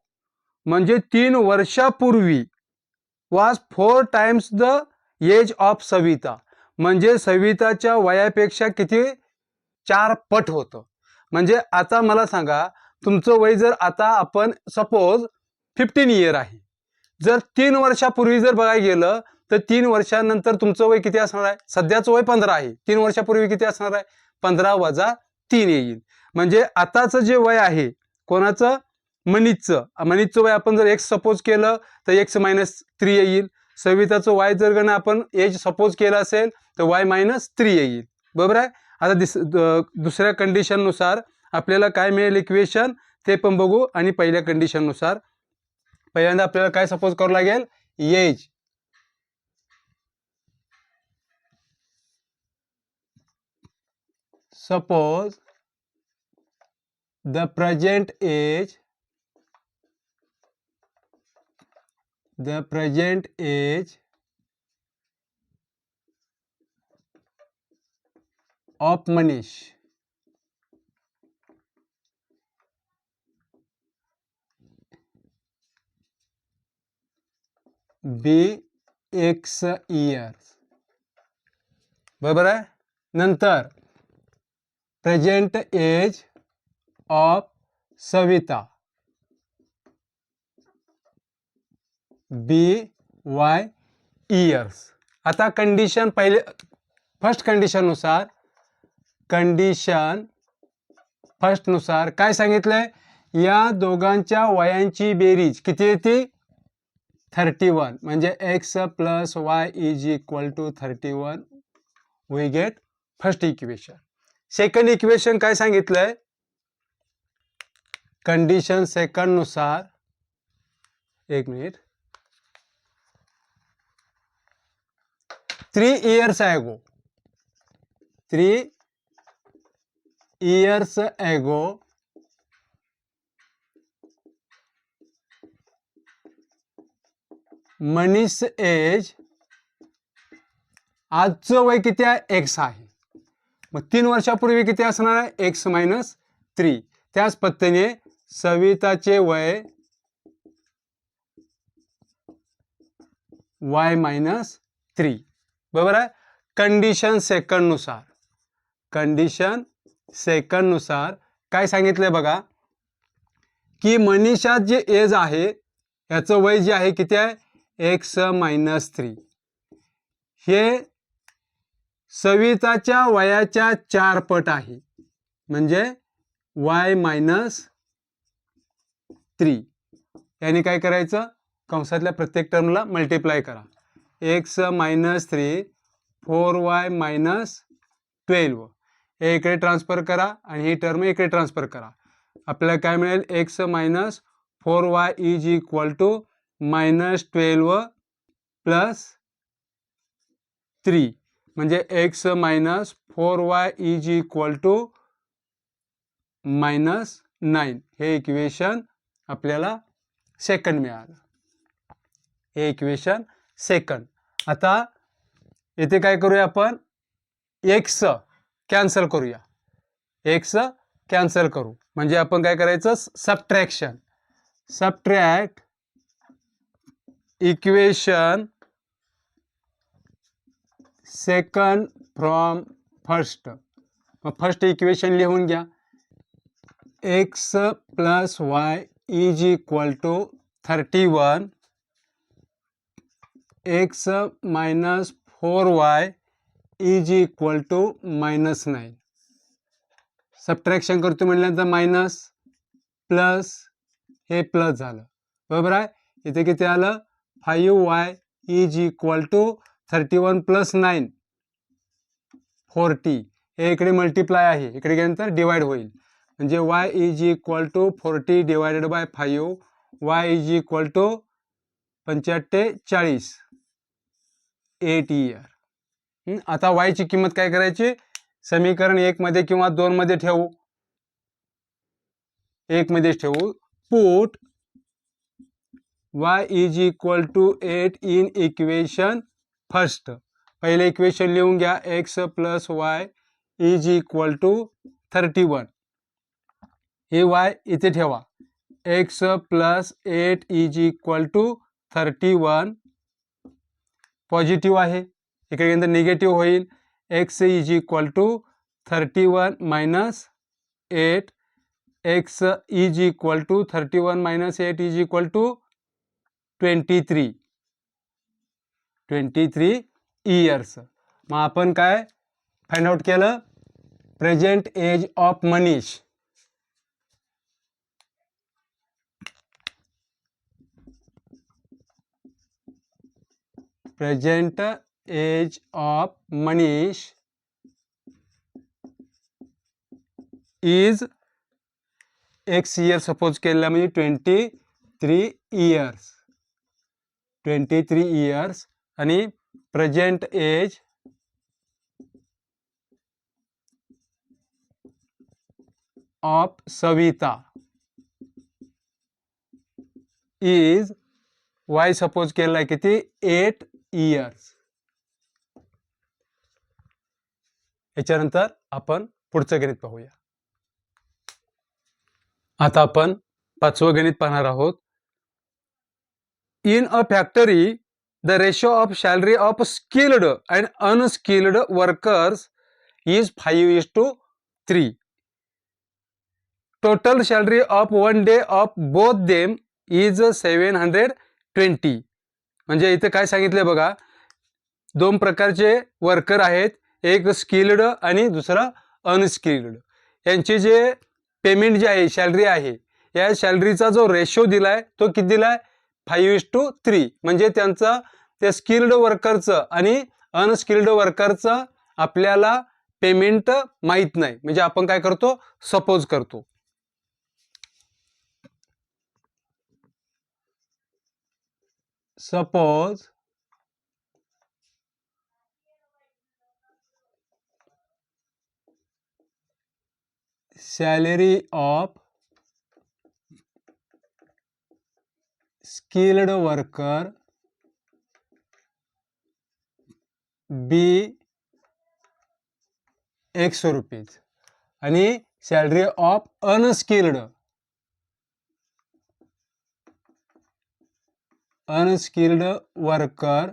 म्हणजे 3 वर्षापूर्वी was 4 times the age of Savita, म्हणजे सविताच्या वयापेक्षा किती 4 पट होतं. म्हणजे आता मला सांगा, तुमचं वय जर आता आपण सपोज 15 इयर आहे, जर 3 वर्षापूर्वी जर बघायला गेलं तर 3 वर्षानंतर तुमचं वय किती असणार आहे. सध्याचं वय 15 आहे, 3 वर्षापूर्वी किती असणार आहे 15 वजा 3 येईल. म्हणजे आताचं जे वय आहे कोणाचं मनीषचं वय आपण जर एक्स सपोज केलं तर एक्स -3 येईल. सविताचं वाय जर गण आपण एज सपोज केलं असेल तर वाय -3 येईल. बरोबर आहे. आता दुसऱ्या कंडिशननुसार आपल्याला काय मिळेल इक्वेशन ते पण बघू. आणि पहिल्या कंडिशननुसार पहिल्यांदा आपल्याला काय सपोज करावं लागेल, age suppose the present age of Manish be x years. बरोबर आहे. नंतर present age of Savita be y years. आता कंडिशन पहिले फर्स्ट कंडिशननुसार काय सांगितलंय, या दोघांच्या वयांची बेरीज किती येते 31, म्हणजे x plus y is equal to 31. We get first equation. Second equation काय सांगितलंय, कंडिशन सेकंड नुसार 1 minute 3 years ago Manish age, आजचं वय किती आहे एक्स आहे, मग 3 वर्षापूर्वी किती असणार आहे एक्स -3. त्याच पद्धतीने सविताचे वय वाय -3. बरोबर आहे. कंडिशन सेकंड नुसार काय सांगितलंय बघा, की मनीषा जे एज आहे याचं वय जे आहे किती आहे एक्स -3. हे सविताच्या वयाच्या 4 पट आहे, म्हणजे वाय -3. याने काय करायचं, कंसातल्या प्रत्येक टर्मला मल्टिप्लाय करा. एक्स -3 4y -12 हे इकडे ट्रान्सफर करा आणि ही टर्म इकडे ट्रान्सफर करा. आपल्याला काय मिळेल, x -4y is equal to -12 plus 3, म्हणजे x -4y is equal to -9. हे इक्वेशन आपल्याला सेकंड मिळालं. हे इक्वेशन सेकंड. आता येथे काय करूया आपण, एक्स कॅन्सल करूया, एक्स कॅन्सल करू. म्हणजे आपण काय करायचं, subtraction. Subtract equation second from first. मग फर्स्ट इक्वेशन लिहून घ्या. X plus y is equal to 31 x minus 4y is equal to -9. Subtraction करतो म्हटल्यानंतर मायनस प्लस, हे प्लस झालं, बरोबर आहे. इथे किती आलं, 5y is equal to 31 plus 9 40. हे इकडे मल्टिप्लाय आहे, इकडे गेल्यानंतर डिवाइड होईल. म्हणजे y is equal to 40 divided by 5, y is equal to 45 8 year. आता y ची किंमत काय करायची, समीकरण 1 मध्ये किंवा 2 मध्ये ठेवू. 1 मध्ये ठेवू. Put y is equal to 8 in equation first. पहिले इक्वेशन लिहून घ्या. X plus y is equal to 31. हे y इथे ठेवा. X plus 8 is equal to 31. Positive आहे, इकडे गेल्यानंतर निगेटिव्ह होईल. X is equal to 31 minus 8. X is equal to 31 minus 8 is equal to 23 years. मग आपण काय फाइंड आउट केलं, present age of Manish. Present age of Manish is x year suppose केलेला, म्हणजे 23 इयर्स. 23 इयर्स. आणि present age of Savita is y suppose केलाय किती, 8 इयर्स. याच्यानंतर आपण पुढचं गणित पाहूया. आता आपण 5वं गणित पाहणार आहोत. In a factory the ratio of salary of skilled and unskilled workers is 5:3. Total salary of 1 day of both them is 720. म्हणजे इथे काय सांगितलंय बघा, 2 प्रकारचे वर्कर आहेत, एक स्किल्ड आणि दुसरा अनस्किल्ड. यांचे जे पेमेंट जे आहे, सॅलरी आहे, या सॅलरीचा जो रेशो दिलाय तो किती दिलाय, 5:3. म्हणजे त्यांचा त्या स्किल्ड वर्करचं आणि अनस्किल्ड वर्करचं आपल्याला पेमेंट माहीत नाही. म्हणजे आपण काय करतो, सपोज करतो. Suppose salary of skilled worker bee ₹100 आणि salary of unskilled worker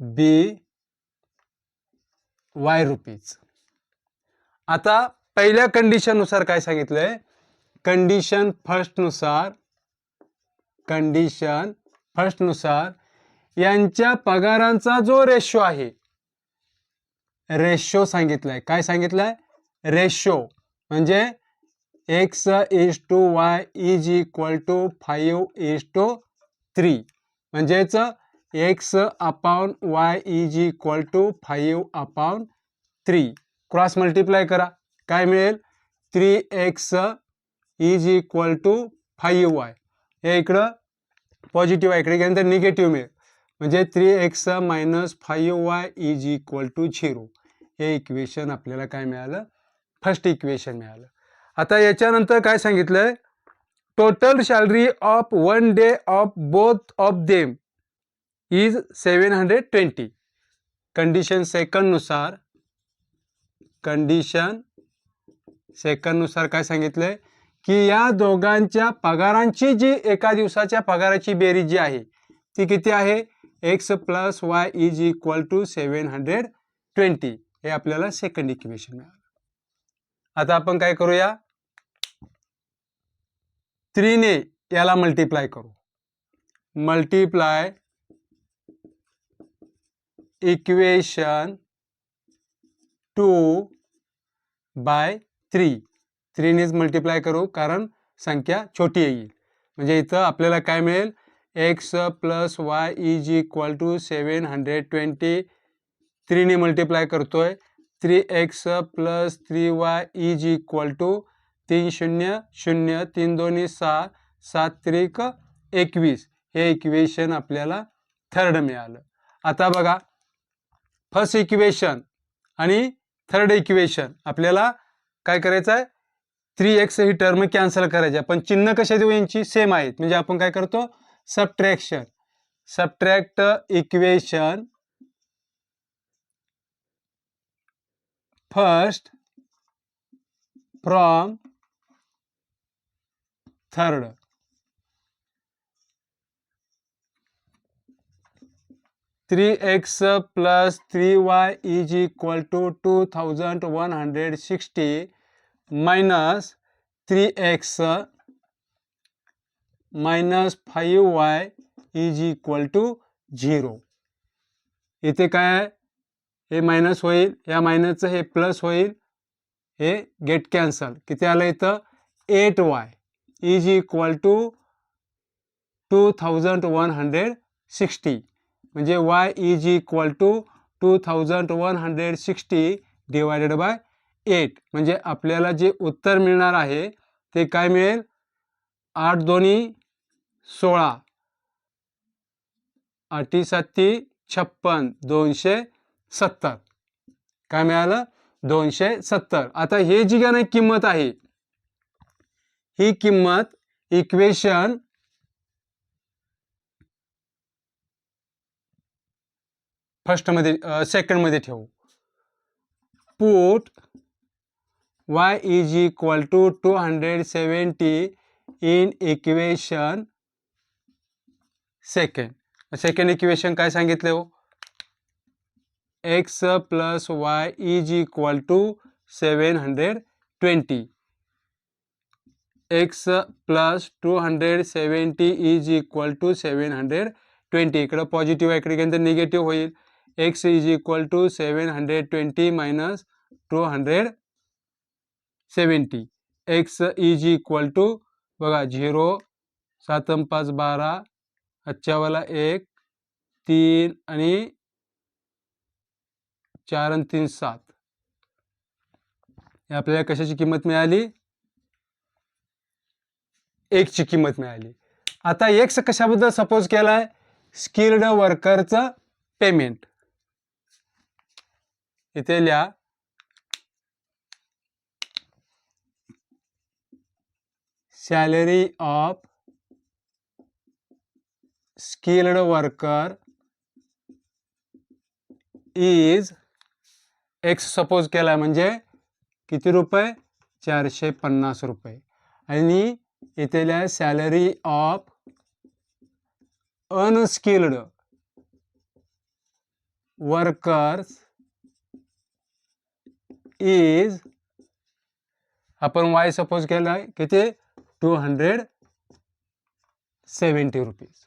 bee ₹Y. आता पहिल्या कंडिशन नुसार काय सांगितलंय, कंडिशन फर्स्ट नुसार यांच्या पगारांचा जो रेशो आहे, रेशो सांगितलाय. काय सांगितलंय, रेशो. म्हणजे x:y इज इक्वल टू 5:3. म्हणजेच x/y is equal to 5/3. Cross multiply करा, काय मिळेल, 3x is equal to 5y. हे इकडं पॉझिटिव्ह आहे, इकडे गेल्यानंतर निगेटिव्ह मिळेल. म्हणजे 3x minus 5y is equal to 0. हे इक्वेशन आपल्याला काय मिळालं, फर्स्ट इक्वेशन मिळालं. आता याच्यानंतर काय सांगितलंय, total salary of 1 day of both of them is 720. Condition second नुसार काय सांगितलंय की या दोघांच्या पगारांची जी एका दिवसाच्या पगाराची बेरीज जी आहे ती किती आहे x + y = 720 हे आपल्याला सेकंड इक्वेशन मिळालं. आता आपण काय करूया 3 ने याला मल्टिप्लाय करू. मल्टिप्लाय इक्वेशन 2 बाय 3 नेच मल्टिप्लाय करू कारण संख्या छोटी येईल. म्हणजे इथं आपल्याला काय मिळेल x + y = 720 3 ने मल्टिप्लाय करतोय 3x + 3y = 300 3 2 6 7 3 21 हे इक्वेशन आपल्याला थर्ड मिळालं. आता बघा फर्स्ट इक्वेशन आणि थर्ड इक्वेशन आपल्याला काय करायचं आहे 3x ही टर्म कॅन्सल करायची पण चिन्ह कशा देऊ यांची सेम आहेत म्हणजे आपण काय करतो subtraction subtract equation first from third. (3x + 3y = 2160 minus 3x minus 5y = 0. इथे काय आहे हे मायनस होईल या मायनसचं हे प्लस होईल हे गेट कॅन्सल किती आलं इथं 8y = 2160 म्हणजे y = 2160 डिवायडेड बाय 8 म्हणजे आपल्याला जे उत्तर मिळणार आहे ते काय मिळेल 8 2 16 8 7 56 270 काय मिळालं 270. आता हे जी काही किंमत आहे ही किंमत इक्वेशन फर्स्ट मध्ये सेकंड मध्ये ठेवू. Put y = 270 in equation second equation काय सांगितले हो x + y = 720 x + 270 = 720 इकडे पॉझिटिव्ह आहे इकडे गेलं निगेटिव्ह होईल x = 720 minus 270 x = बघा 0 7 5 12 अच्छावाला 1 3 आणि 4 आणि 3 7 आपल्याला कशाची किंमत मिळाली 1 ची किंमत मिळाली. आता x कशाबद्दल सपोज केलाय स्किल्ड वर्करचं पेमेंट इथे लिहा salary of skilled worker is x suppose केला म्हणजे किती रुपये 450 रुपये आणि इथे लिहा salary of unskilled workers is आपण y सपोज केला किती 270 रुपीज.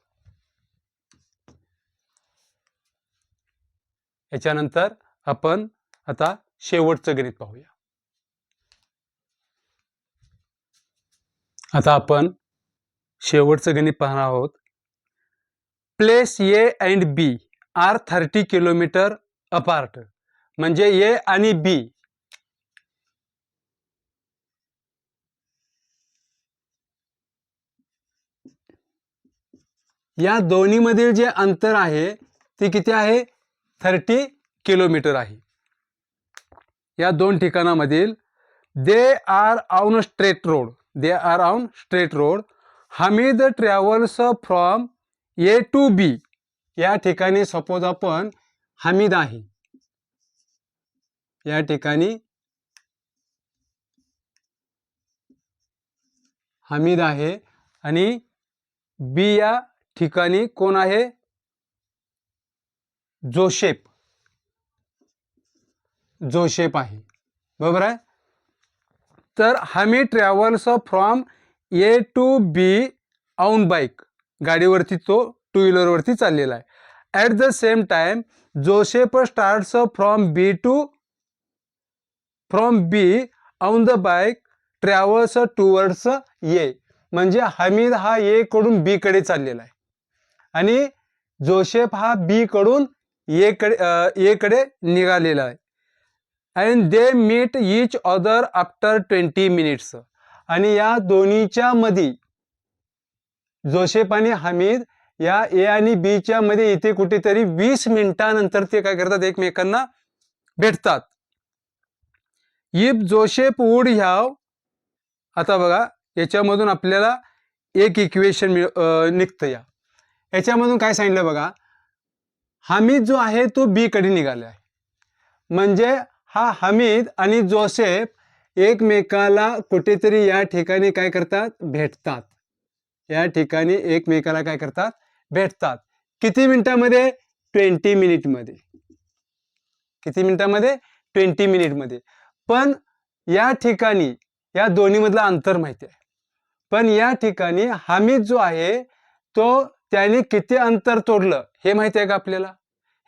याच्यानंतर आपण आता शेवटचं गणित पाहूया. आता आपण शेवटचं गणित पाहणार आहोत. Place A and B are 30 kilometre apart म्हणजे A आणि B या दोन्ही मधील जे अंतर आहे ते किती आहे 30 किलोमीटर आहे. या दोन ठिकाणामधील they are on straight road Hamid travels from A to B या ठिकाणी सपोज आपण हमीद आहे या ठिकाणी हमीद आहे आणि बी या ठिकाणी कोण आहे? जोसेफ आहे, बरोबर आहे. तर Hamid travels from A to B on bike, गाडीवरती तो टू व्हीलरवरती चाललेला आहे. At the same time Joseph starts from B on the bike travels towards A. म्हणजे हमीद हा ए कडून बी कडे चाललेला आहे आणि जोसेफ हा बी कडून ए कडे निघालेला आहे. And they meet each other after 20 minutes. आणि या दोन्हीच्या मध्ये जोसेफ आणि हमीद या ए आणि बी च्या मध्ये इथे कुठेतरी 20 मिनिटांनंतर ते काय करतात? एकमेकांना भेटतात. इफ जोसेफ वुड हॅव, आता बघा याच्यामधून आपल्याला एक इक्वेशन निघतं. याच्यामधून काय सांगितलं बघा, हमीद जो आहे तो बी कडे निघाला आहे. म्हणजे हा हमीद आणि जोसेफ एकमेकाला कुठेतरी या ठिकाणी काय करतात? भेटतात. या ठिकाणी एकमेकाला काय करतात? भेटतात. किती मिनिटांमध्ये? 20 मिनिटमध्ये. किती मिनिटांमध्ये? 20 मिनिटमध्ये. पण या ठिकाणी या दोन्ही मधला अंतर माहिती आहे. पण या ठिकाणी हमीद जो आहे तो त्याने किती अंतर तोडलं हे माहिती आहे का आपल्याला?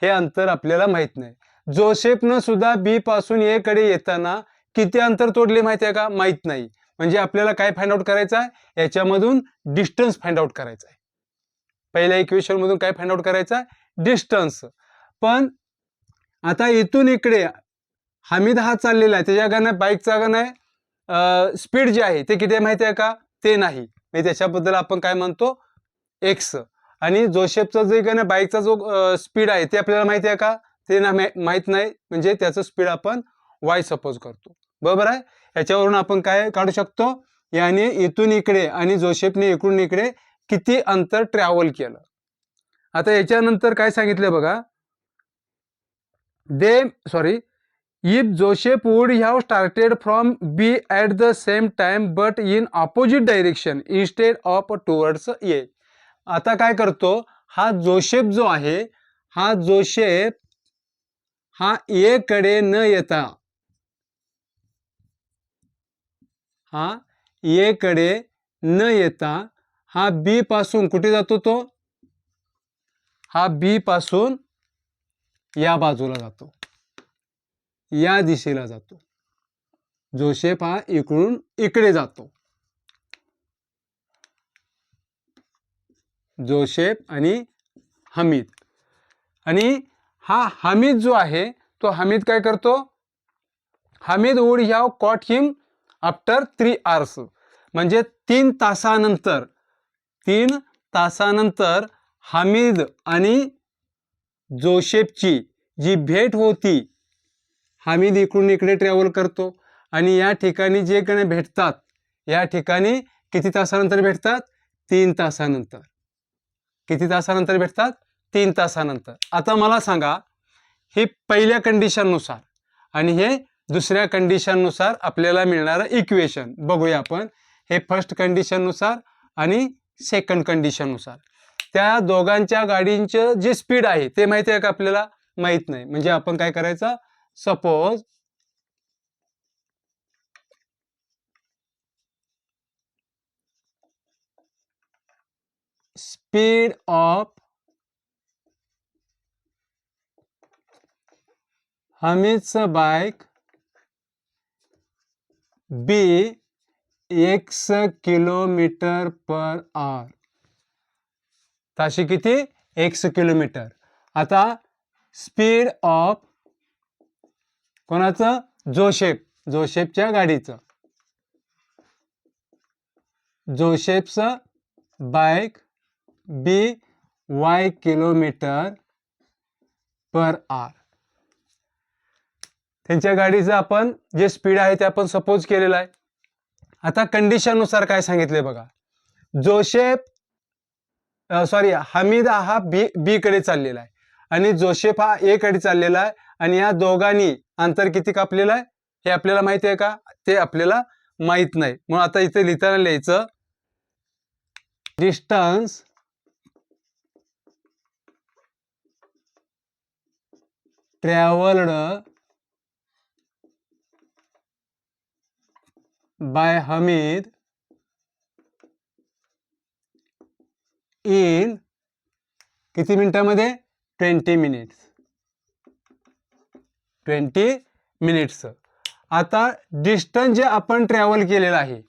हे अंतर आपल्याला माहित नाही. जोसेफनं सुद्धा बी पासून ए कडे येताना किती अंतर तोडले माहिती आहे का? माहित नाही. म्हणजे आपल्याला काय फाइंड आउट करायचं आहे? याच्यामधून डिस्टन्स फाइंड आउट करायचं आहे. पहिल्या इक्वेशन मधून काय फाइंड आउट करायचं आहे? डिस्टन्स. पण आता इथून इकडे हमीद हा चाललेला आहे, त्याच्या गाणं बाईकचा गाणं स्पीड जे आहे ते किती माहिती आहे का? ते नाही. म्हणजे त्याच्याबद्दल आपण काय म्हणतो? एक्स. आणि जोसेफचा जे गाणं बाईकचा जो स्पीड आहे ते आपल्याला माहिती आहे का? ते माहित नाही. म्हणजे त्याचं स्पीड आपण वाय सपोज करतो, बरोबर आहे. याच्यावरून आपण काय काढू शकतो? याने इथून इकडे आणि जोसेफने इकडून इकडे किती अंतर ट्रॅव्हल केलं. आता याच्यानंतर काय सांगितलं बघा, if Joseph would have started from B at the same time but in opposite direction instead of towards A. आता काय करतो? हा जोसेफ जो आहे, हा जोसेफ हा ए कडे न येता, हा ए कडे न येता हा बी पासून कुठे जातो? तो हा बी पासून या बाजूला जातो, या दिशेला जातो. जोसेफ हा इकडून इकडे जातो. जोसेफ आणि हमीद. आणि हा हमीद जो आहे तो हमीद काय करतो? Hamid would have caught him after 3 hours. म्हणजे 3 तासानंतर, 3 तासानंतर हमीद आणि जोसेफची जी भेट होती, हमीद इकडून इकडे ट्रॅव्हल करतो आणि या ठिकाणी जे कोणी भेटतात, या ठिकाणी किती तासानंतर भेटतात? 3 तासानंतर. किती तासानंतर भेटतात? 3 तासानंतर. आता मला सांगा, हे पहिल्या कंडिशननुसार आणि हे दुसऱ्या कंडिशननुसार आपल्याला मिळणारं इक्वेशन बघूया आपण. हे फर्स्ट कंडिशननुसार आणि सेकंड कंडिशननुसार. त्या दोघांच्या गाडींचं जे स्पीड आहे ते माहिती आहे का आपल्याला? माहित नाही. म्हणजे आपण काय करायचं? सपोज स्पीड ऑफ हमीदचं bike be x kilometre per hour. ताशी किती? x kilometre. आता स्पीड ऑफ कोणाचं? जोसेफच्या गाडीचं. जोसेफचं bike be y kilometre per hour. त्यांच्या गाडीचं आपण जे स्पीड आहे ते आपण सपोज केलेलं आहे. आता कंडिशननुसार काय सांगितले बघा, हमीद हा बी कडे चाललेला आहे आणि जोसेफ हा ए कडे चाललेला आहे आणि या दोघांनी अंतर किती कापलेलं आहे हे आपल्याला माहिती आहे का? ते आपल्याला माहित नाही. मग आता इथे लिहिताना लिहायचं distance travelled by Hamid in किती मिनिटांमध्ये? 20 मिनिट्स. 20 मिनिट्स. आता डिस्टन्स जे आपण ट्रॅव्हल केलेलं आहे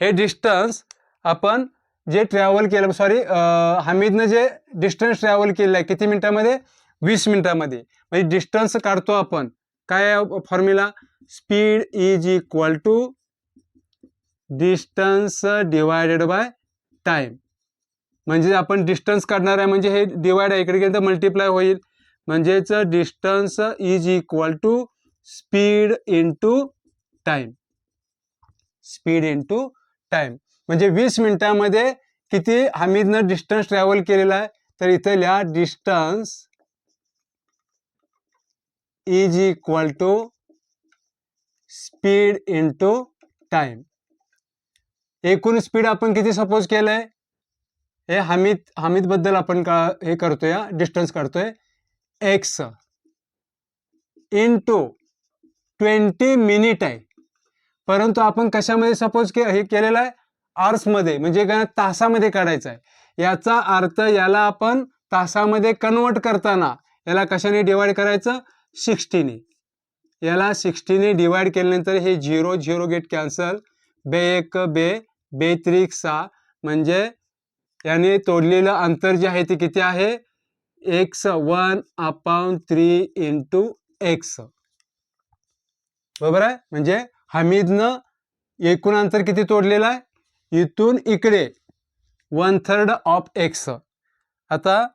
हे डिस्टन्स आपण जे ट्रॅव्हल केलं हमीदनं जे डिस्टन्स ट्रॅव्हल केलेलं आहे किती मिनिटांमध्ये? 20 मिनिटांमध्ये. म्हणजे डिस्टन्स काढतो आपण काय formula? Speed is equal to distance divided by time. म्हणजे आपण डिस्टन्स काढणार आहे म्हणजे हे डिवाइड आहे इकडे गेलं तर मल्टिप्लाय होईल. म्हणजेच distance is equal to speed into time. Speed into time म्हणजे 20 मिनिटांमध्ये किती हमीदनं डिस्टन्स ट्रॅव्हल केलेला आहे? तर इथे लिहा distance is equal to speed into time. एकूण स्पीड आपण किती सपोज केलंय? हे हमीद बद्दल आपण हे करतोय, डिस्टन्स काढतोय x इंटू 20 मिनिट आहे. परंतु आपण कशामध्ये सपोज हे केलेलं आहे? आवर्समध्ये, म्हणजे काय तासामध्ये काढायचं आहे. याचा अर्थ याला आपण तासामध्ये कन्वर्ट करताना याला कशाने डिवाइड करायचं? 60 ने. याला 60 ने डिवाइड केल्यानंतर हे 0 0 गेट कॅन्सल. बे 1 बे, बे 3 6 म्हणजे याने तोडलेलं अंतर जे आहे ते किती आहे? x 1/3 into x. बरोबर आहे. म्हणजे हमीदनं एकूण अंतर किती तोडलेलं आहे? इथून इकडे 1/3 ऑफ x. आता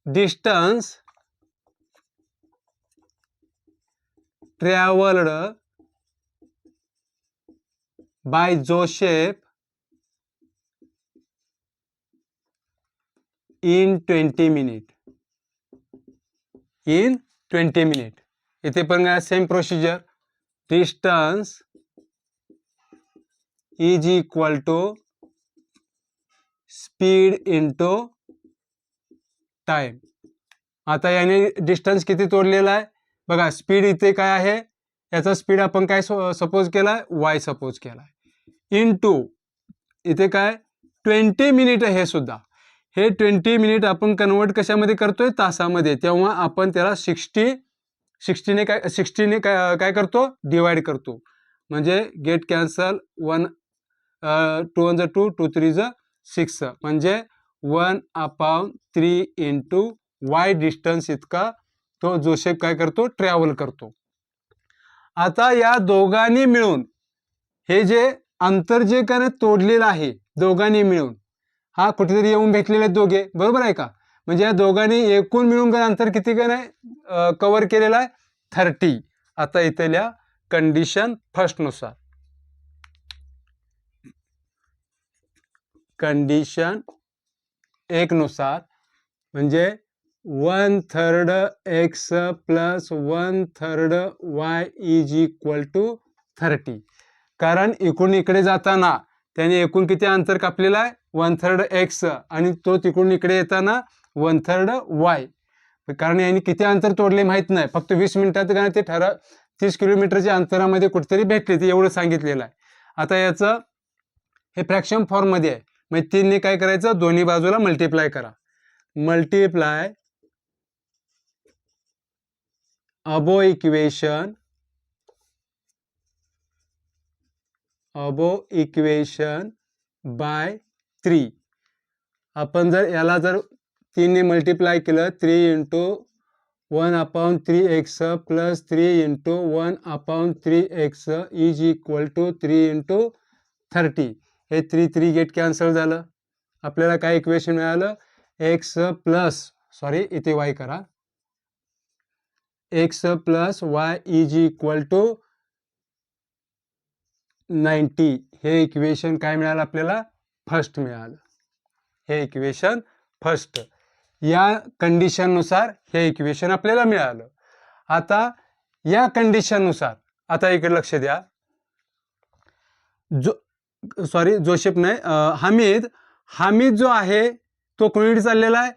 distance travelled by Joseph in 20 minute. In 20 minute. इथे पण same procedure. Distance is equal to speed into time. आता याने डिस्टन्स किती तोडलेला आहे बघा. स्पीड इथे काय आहे? याचा स्पीड आपण काय सपोज केलाय? y सपोज केलाय. इंटू इथे काय? 20 मिनिट आहे. हे सुद्धा हे 20 मिनिट आपण कन्वर्ट कशामध्ये करतोय? तासामध्ये. तेव्हा आपण त्याला 60 ने काय करतो? डिवाइड करतो. म्हणजे गेट कॅन्सल. 1 2 1 2 2 3 6 म्हणजे 1/3 इंटू y डिस्टन्स इतका तो जोसेफ काय करतो? ट्रॅव्हल करतो. आता या दोघांनी मिळून हे जे अंतर जे काय तोडलेलं आहे दोघांनी मिळून, हा कुठेतरी येऊन भेटलेले दोघे, बरोबर आहे का? म्हणजे या दोघांनी एकूण मिळून अंतर किती काय कव्हर केलेलं आहे? 30. आता इथल्या कंडिशन फर्स्ट नुसार, कंडिशन 1 नुसार म्हणजे 1/3 x plus 1/3 y is equal to 30. कारण इकडून इकडे जाताना त्याने एकूण किती अंतर कापलेलं आहे? 1/3 x आणि तो तिकडून इकडे येताना 1/3 y. कारण यांनी किती अंतर तोडले माहित नाही. फक्त 20 मिनिटात का ते 30 किलोमीटरच्या अंतरामध्ये कुठेतरी भेटले ते एवढं सांगितलेलं आहे. आता याचं हे फ्रॅक्शन फॉर्म मध्ये आहे. म्हणजे 3 ने काय करायचं? दोन्ही बाजूला मल्टिप्लाय करा. Multiply above equation by 3. आपण जर याला जर 3 ने मल्टिप्लाय केलं 3 into 1/3 x plus 3 into 1/3 x is equal to 3 into 30. हे 3 3 गेट कॅन्सल झालं. आपल्याला काय इक्वेशन मिळालं? x प्लस इथे y करा. x plus y is equal to 90. हे इक्वेशन काय मिळालं आपल्याला? फर्स्ट मिळालं. हे इक्वेशन फर्स्ट. या कंडिशन नुसार हे इक्वेशन आपल्याला मिळालं. आता या कंडिशननुसार आता इकडे लक्ष द्या, जोसेफ नाही, हमीद जो आहे तो कोणीकडे चाललेला आहे,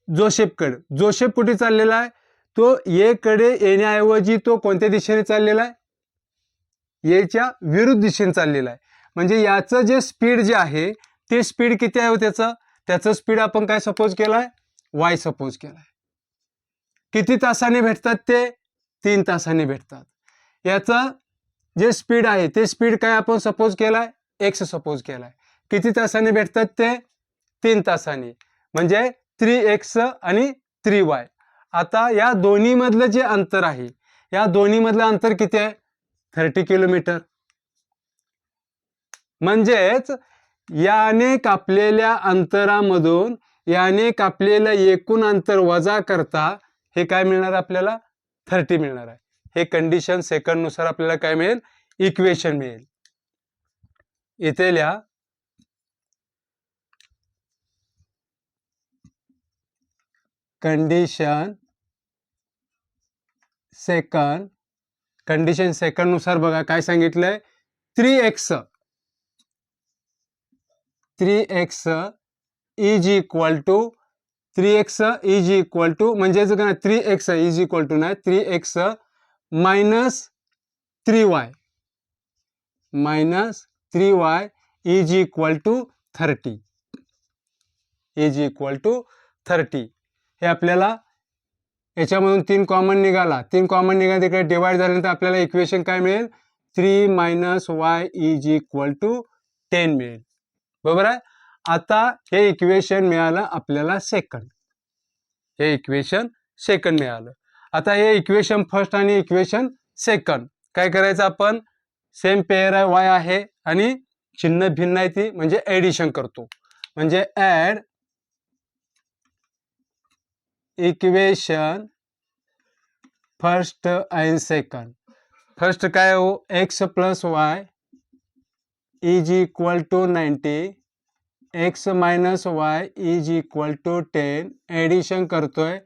जोसेफकडे. जोसेफ कुठे चाललेला आहे, तो ए कडे येण्याऐवजी तो कोणत्या दिशेने चाललेला आहे, एच्या विरुद्ध दिशेने चाललेला आहे. म्हणजे याचं जे स्पीड जे आहे ते स्पीड किती आहे, त्याचं स्पीड आपण काय सपोज केलाय, वाय सपोज केलाय. किती तासाने भेटतात ते, 3 तासाने भेटतात. याचं जे स्पीड आहे ते स्पीड काय आपण सपोज केलाय, एक्स सपोज केलाय. किती तासाने भेटतात ते, 3 तासाने, म्हणजे 3x आणि 3y. आता या दोन्ही मधलं जे अंतर आहे, या दोन्ही मधलं अंतर किती आहे, 30 किलोमीटर. म्हणजेच याने कापलेल्या अंतरामधून याने कापलेलं एकूण अंतर वजा करता हे काय मिळणार आपल्याला, 30 मिळणार आहे. हे कंडिशन सेकंड नुसार आपल्याला काय मिळेल, इक्वेशन मिळेल. इथे लिहा, कंडिशन सेकंड नुसार बघा काय सांगितलंय, 3x is equal to 3x is equal to, म्हणजे 3x इज इक्वल टू नाही, 3x minus 3y is equal to 30 is equal to 30. हे आपल्याला याच्यामधून 3 कॉमन निघाला, 3 कॉमन निघाला, तिकडे डिवाइड झाल्यानंतर आपल्याला इक्वेशन काय मिळेल, 3 minus y is equal to 10 मिळेल. बरोबर आहे. आता हे इक्वेशन मिळालं आपल्याला सेकंड, हे इक्वेशन सेकंड मिळालं. आता हे इक्वेशन फर्स्ट आणि इक्वेशन सेकंड काय करायचं, आपण सेम पेअर आहे, वाय आहे आणि चिन्ह भिन्न आहे ती, म्हणजे ऍडिशन करतो. म्हणजे ऍड इक्वेशन फर्स्ट आणि सेकंड. फर्स्ट काय हो, x plus y is equal to 90, x minus y is equal to 10. Addition करतोय,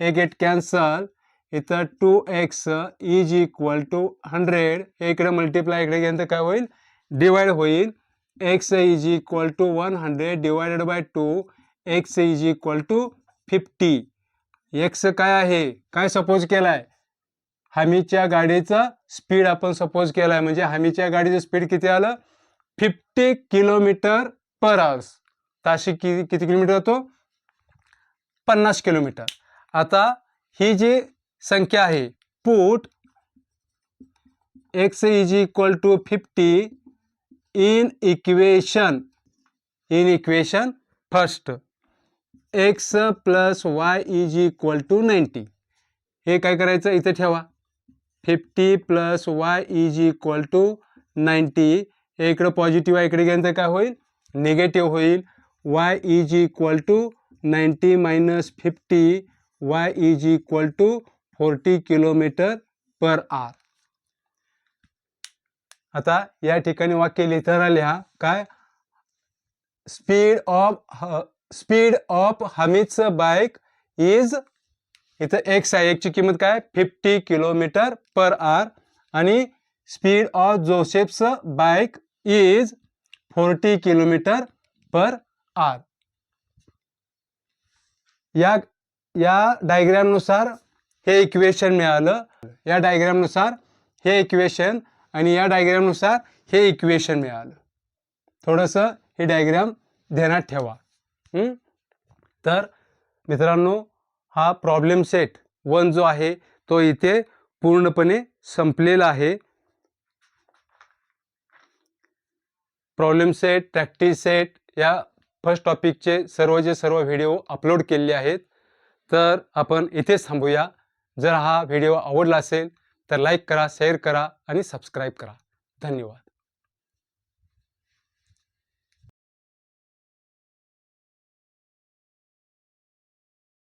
हे गेट कॅन्सल, इथं 2x इज इक्वल टू 100, हे इकडे मल्टिप्लाय इकडे गेल्यानंतर काय होईल, डिवाइड होईल. x is equal to 100 divided by 2, x is equal to 50. x काय आहे, काय सपोज केलाय, हमीच्या गाडीचा स्पीड आपण सपोज केलाय. म्हणजे हमीच्या गाडीचं स्पीड किती आलं, 50 किलोमीटर पर आवर्स. ताशी किती किलोमीटर होतो, 50 किलोमीटर. आता ही जी संख्या आहे, put x is equal to 50 in equation first, x plus y is equal to 90. हे काय करायचं, इथे ठेवा, 50 plus y is equal to 90. हे इकडे पॉझिटिव्ह आहे, इकडे गेल्यानंतर काय होईल, निगेटिव्ह होईल. y is equal to 90 minus 50, y is equal to 40 kilometre per hour. आता या ठिकाणी वाक्य लिहिताना लिहा काय, speed of Hamid's bike is, इथं x आहे, x ची किंमत काय, 50 किलोमीटर पर आवर, आणि speed of Joseph's bike is 40 kilometre per hour. या डायग्राम नुसार हे इक्वेशन मिळालं, या डायग्राम नुसार हे इक्वेशन आणि या डायग्राम नुसार हे इक्वेशन मिळालं. थोडंसं हे डायग्राम ध्यानात ठेवा. तर मित्रांनो, हा प्रॉब्लेम सेट 1 जो आहे तो इथे पूर्णपणे संपलेला आहे. प्रॉब्लेम सेट, प्रॅक्टिस सेट या फर्स्ट टॉपिकचे सर्व व्हिडिओ अपलोड केलेले आहेत. तर आपण इथेच थांबूया. जर हा व्हिडिओ आवडला असेल तर लाईक करा, शेअर करा आणि सबस्क्राईब करा. धन्यवाद.